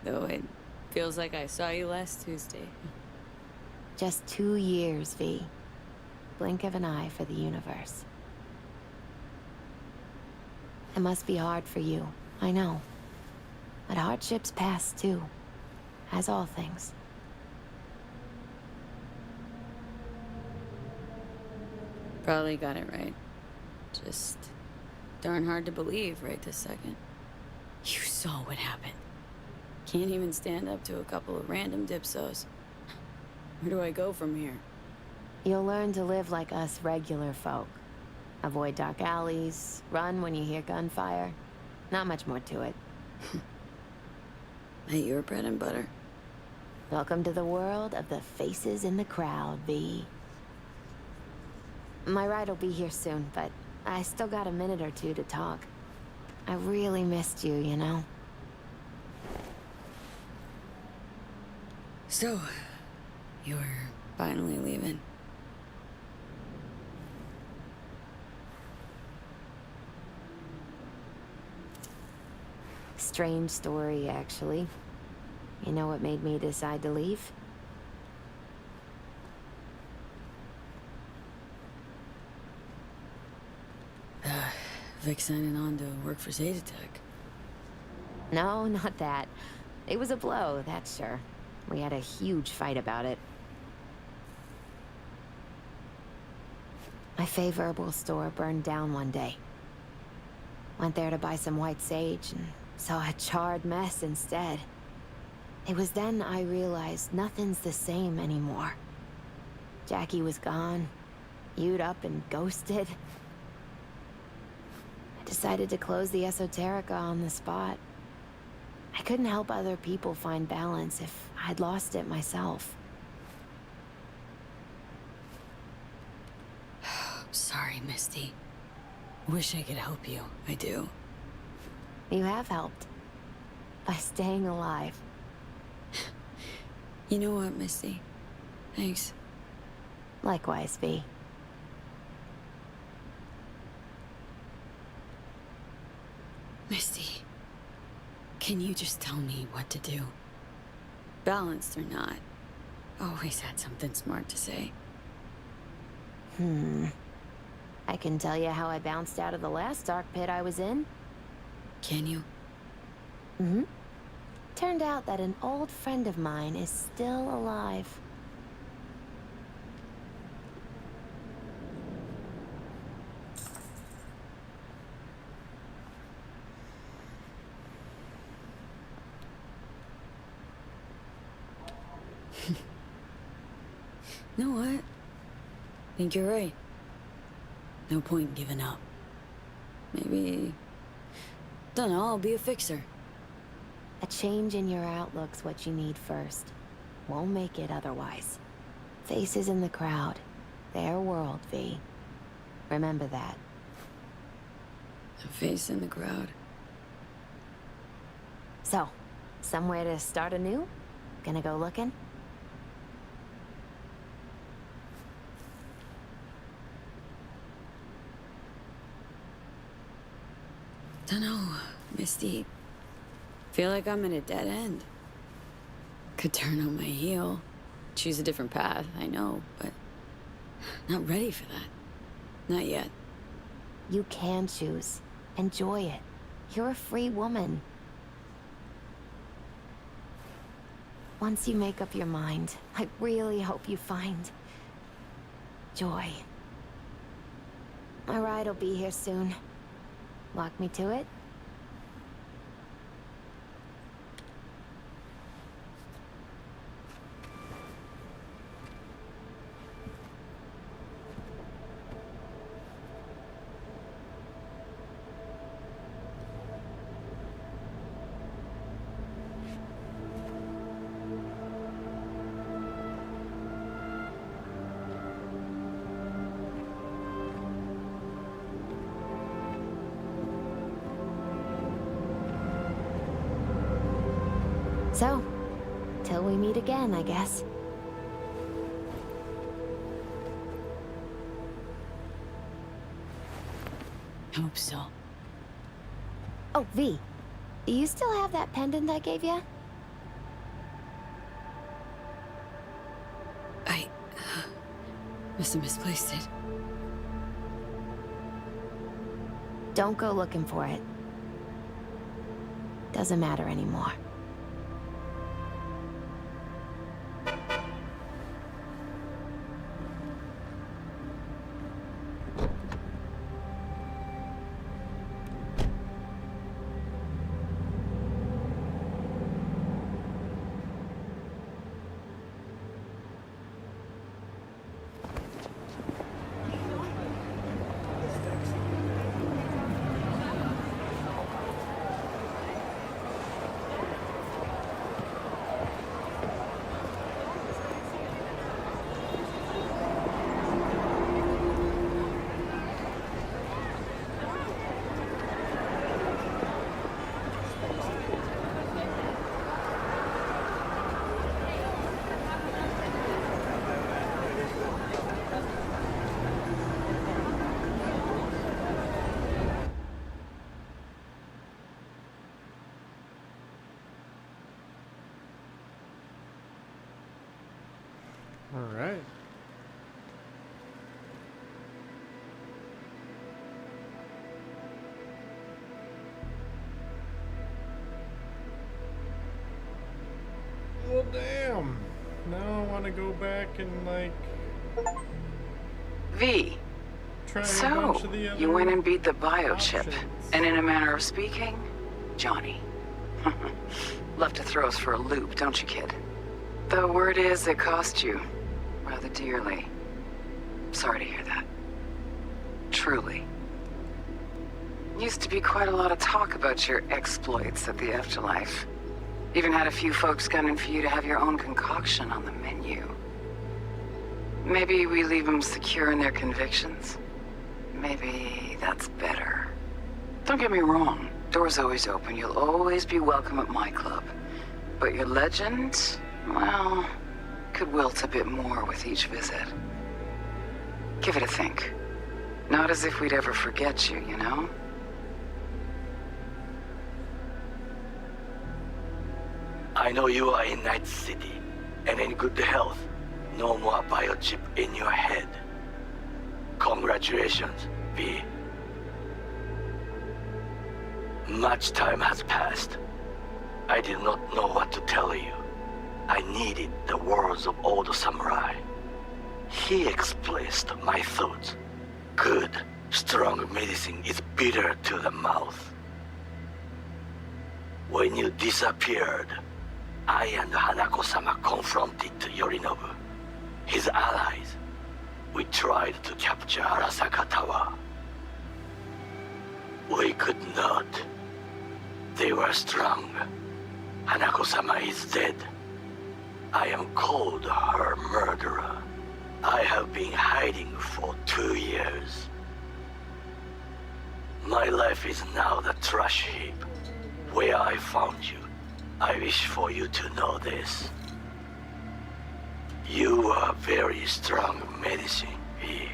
Though it feels like I saw you last Tuesday.
Just 2 years, V. Blink of an eye for the universe. It must be hard for you, I know. But hardships pass too, as all things.
Probably got it right. Just darn hard to believe right this second. You saw what happened. Can't even stand up to a couple of random dipsos. Where do I go from here?
You'll learn to live like us regular folk. Avoid dark alleys, run when you hear gunfire. Not much more to it.
Ain't your bread and butter?
Welcome to the world of the faces in the crowd, V. My ride will be here soon, but I still got a minute or two to talk. I really missed you, you know?
So, you're finally leaving.
Strange story, actually. You know what made me decide to leave?
Vic signing on to work for Saddest.
No, not that. It was a blow, that's sure. We had a huge fight about it. My favorite herbal store burned down one day. Went there to buy some white sage and saw a charred mess instead. It was then I realized nothing's the same anymore. Jackie was gone, you'd up and ghosted. I decided to close the Esoterica on the spot. I couldn't help other people find balance if I'd lost it myself.
Sorry, Misty. Wish I could help you. I do.
You have helped. By staying alive.
You know what, Misty? Thanks.
Likewise, V.
Misty, can you just tell me what to do? Balanced or not, always had something smart to say.
I can tell you how I bounced out of the last dark pit I was in.
Can you?
Turned out that an old friend of mine is still alive.
You know what? I think you're right. No point in giving up. Maybe... Dunno, I'll be a fixer.
A change in your outlook's what you need first. Won't make it otherwise. Faces in the crowd. Their world, V. Remember that.
A face in the crowd.
So, somewhere to start anew? Gonna go looking?
Dunno, Misty. Feel like I'm at a dead end. Could turn on my heel. Choose a different path, I know, but... not ready for that. Not yet.
You can choose. Enjoy it. You're a free woman. Once you make up your mind, I really hope you find... joy. My ride will be here soon. Walk me to it? So, till we meet again, I guess.
Hope so.
Oh, V. Do you still have that pendant I gave you?
I... must have misplaced it.
Don't go looking for it. Doesn't matter anymore.
All right. Well, damn. Now I want to go back and, like...
V.
Try a
So,
bunch of the other
you went and beat the biochip.
options.
And in a manner of speaking, Johnny. Love to throw us for a loop, don't you, kid? The word is it cost you rather dearly. Sorry to hear that. Truly. Used to be quite a lot of talk about your exploits at the afterlife. Even had a few folks gunning for you to have your own concoction on the menu. Maybe we leave them secure in their convictions. Maybe that's better. Don't get me wrong. Door's always open. You'll always be welcome at my club. But your legend, well, could wilt a bit more with each visit. Give it a think. Not as if we'd ever forget you, you know?
I know you are in Night City and in good health.
No more biochip in your head. Congratulations, V. Much time has passed. I did not know what to tell you. I needed the words of old samurai. He expressed my thoughts. Good, strong medicine is bitter to the mouth. When you disappeared, I and Hanako-sama confronted Yorinobu, his allies. We tried to capture Arasaka Tower. We could not. They were strong. Hanako-sama is dead. I am called her murderer. I have been hiding for 2 years. My life is now the trash heap where I found you. I wish for you to know this. You are very strong medicine, V.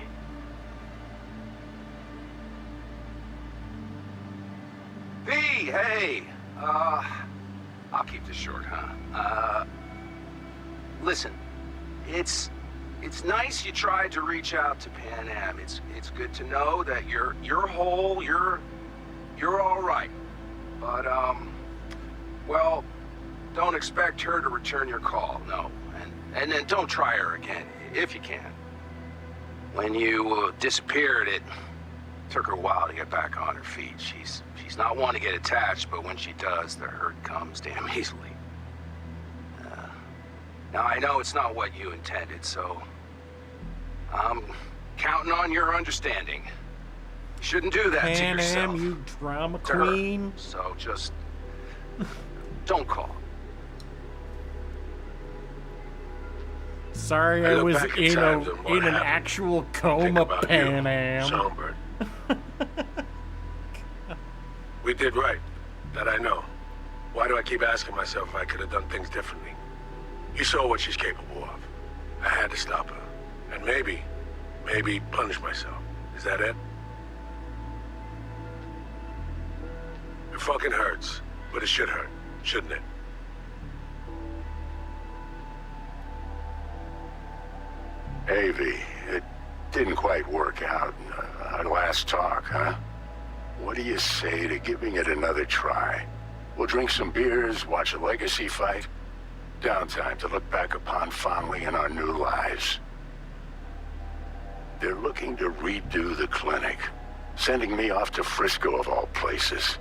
V, hey! I'll keep this short, huh? Listen, it's nice you tried to reach out to Pan Am. It's good to know that you're whole, you're all right. But, well, don't expect her to return your call, no. And then don't try her again, if you can. When you disappeared, it took her a while to get back on her feet. She's not one to get attached, but when she does, the hurt comes damn easily. Now, I know it's not what you intended, so I'm counting on your understanding. You shouldn't do that to yourself.
Pan Am, you drama
To her.
queen.
So just don't call.
Sorry, I
look
was
back at
in
times and what
an
happened.
actual
Think
coma,
about you,
Pan Am.
Songbird. We did right. That I know. Why do I keep asking myself if I could have done things differently? You saw what she's capable of. I had to stop her. And maybe punish myself. Is that it? It fucking hurts. But it should hurt, shouldn't it?
Hey, V, it didn't quite work out our last talk, huh? What do you say to giving it another try? We'll drink some beers, watch a legacy fight. Downtime to look back upon fondly in our new lives. They're looking to redo the clinic, sending me off to Frisco of all places.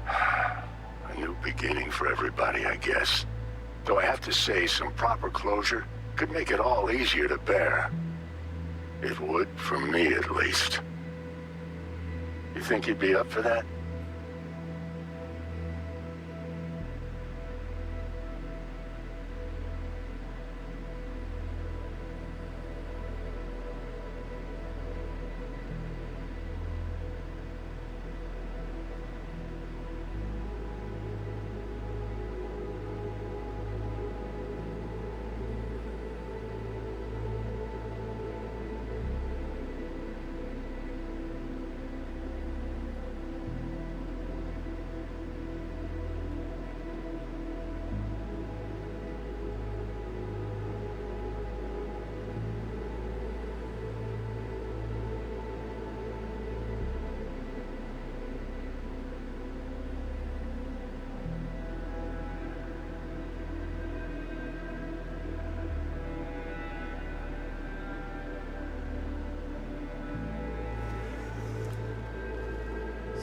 A new beginning for everybody, I guess. Though I have to say, some proper closure could make it all easier to bear. It would, for me at least. You think you'd be up for that?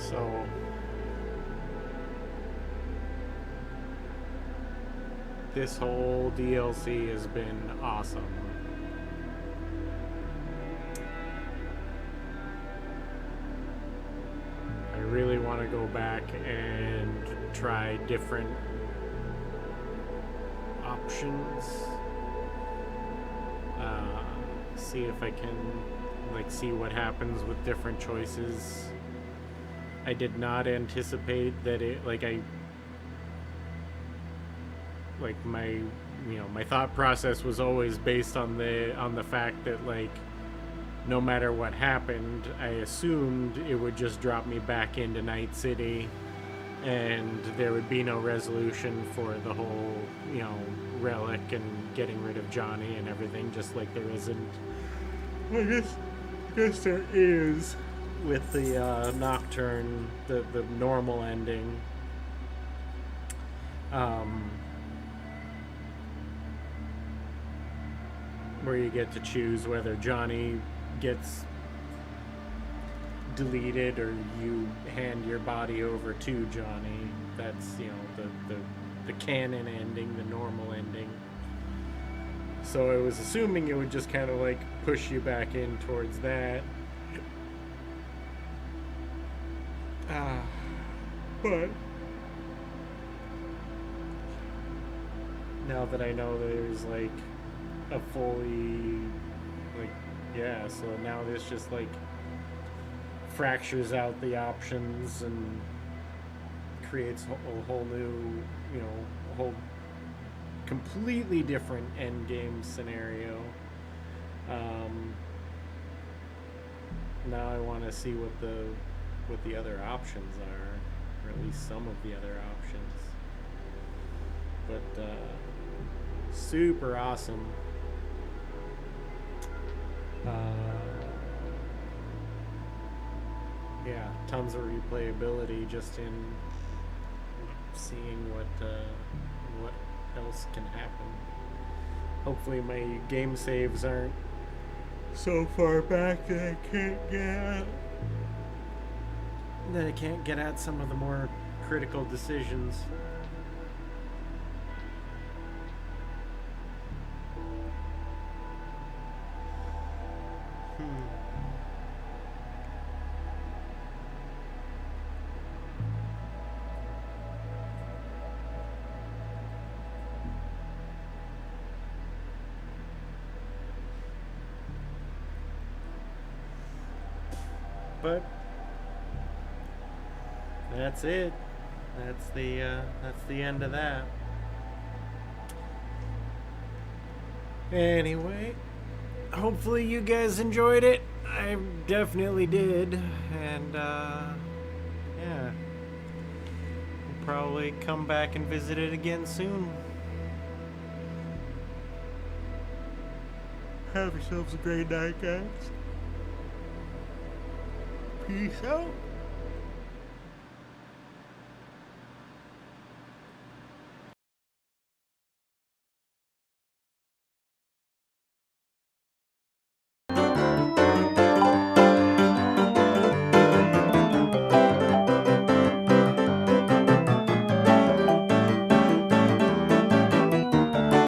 So this whole DLC has been awesome. I really want to go back and try different options. See if I can see what happens with different choices. I did not anticipate that it my thought process was always based on the fact that no matter what happened, I assumed it would just drop me back into Night City and there would be no resolution for the whole, you know, relic and getting rid of Johnny and everything, just like there isn't. I guess there is with the Nocturne, the normal ending. Where you get to choose whether Johnny gets deleted or you hand your body over to Johnny. That's, you know, the canon ending, the normal ending. So I was assuming it would just kind of like push you back in towards that. But now that I know there's like a fully, like, yeah, so now there's just like fractures out the options and creates a whole new, you know, a whole completely different end game scenario. Now I want to see what the other options are, or at least some of the other options. But super awesome. Yeah, tons of replayability just in seeing what else can happen. Hopefully my game saves aren't so far back that I can't get at some of the more critical decisions. But that's it. That's the end of that. Anyway, hopefully you guys enjoyed it. I definitely did, and yeah, we'll probably come back and visit it again soon. Have yourselves a great night, guys. Peace out.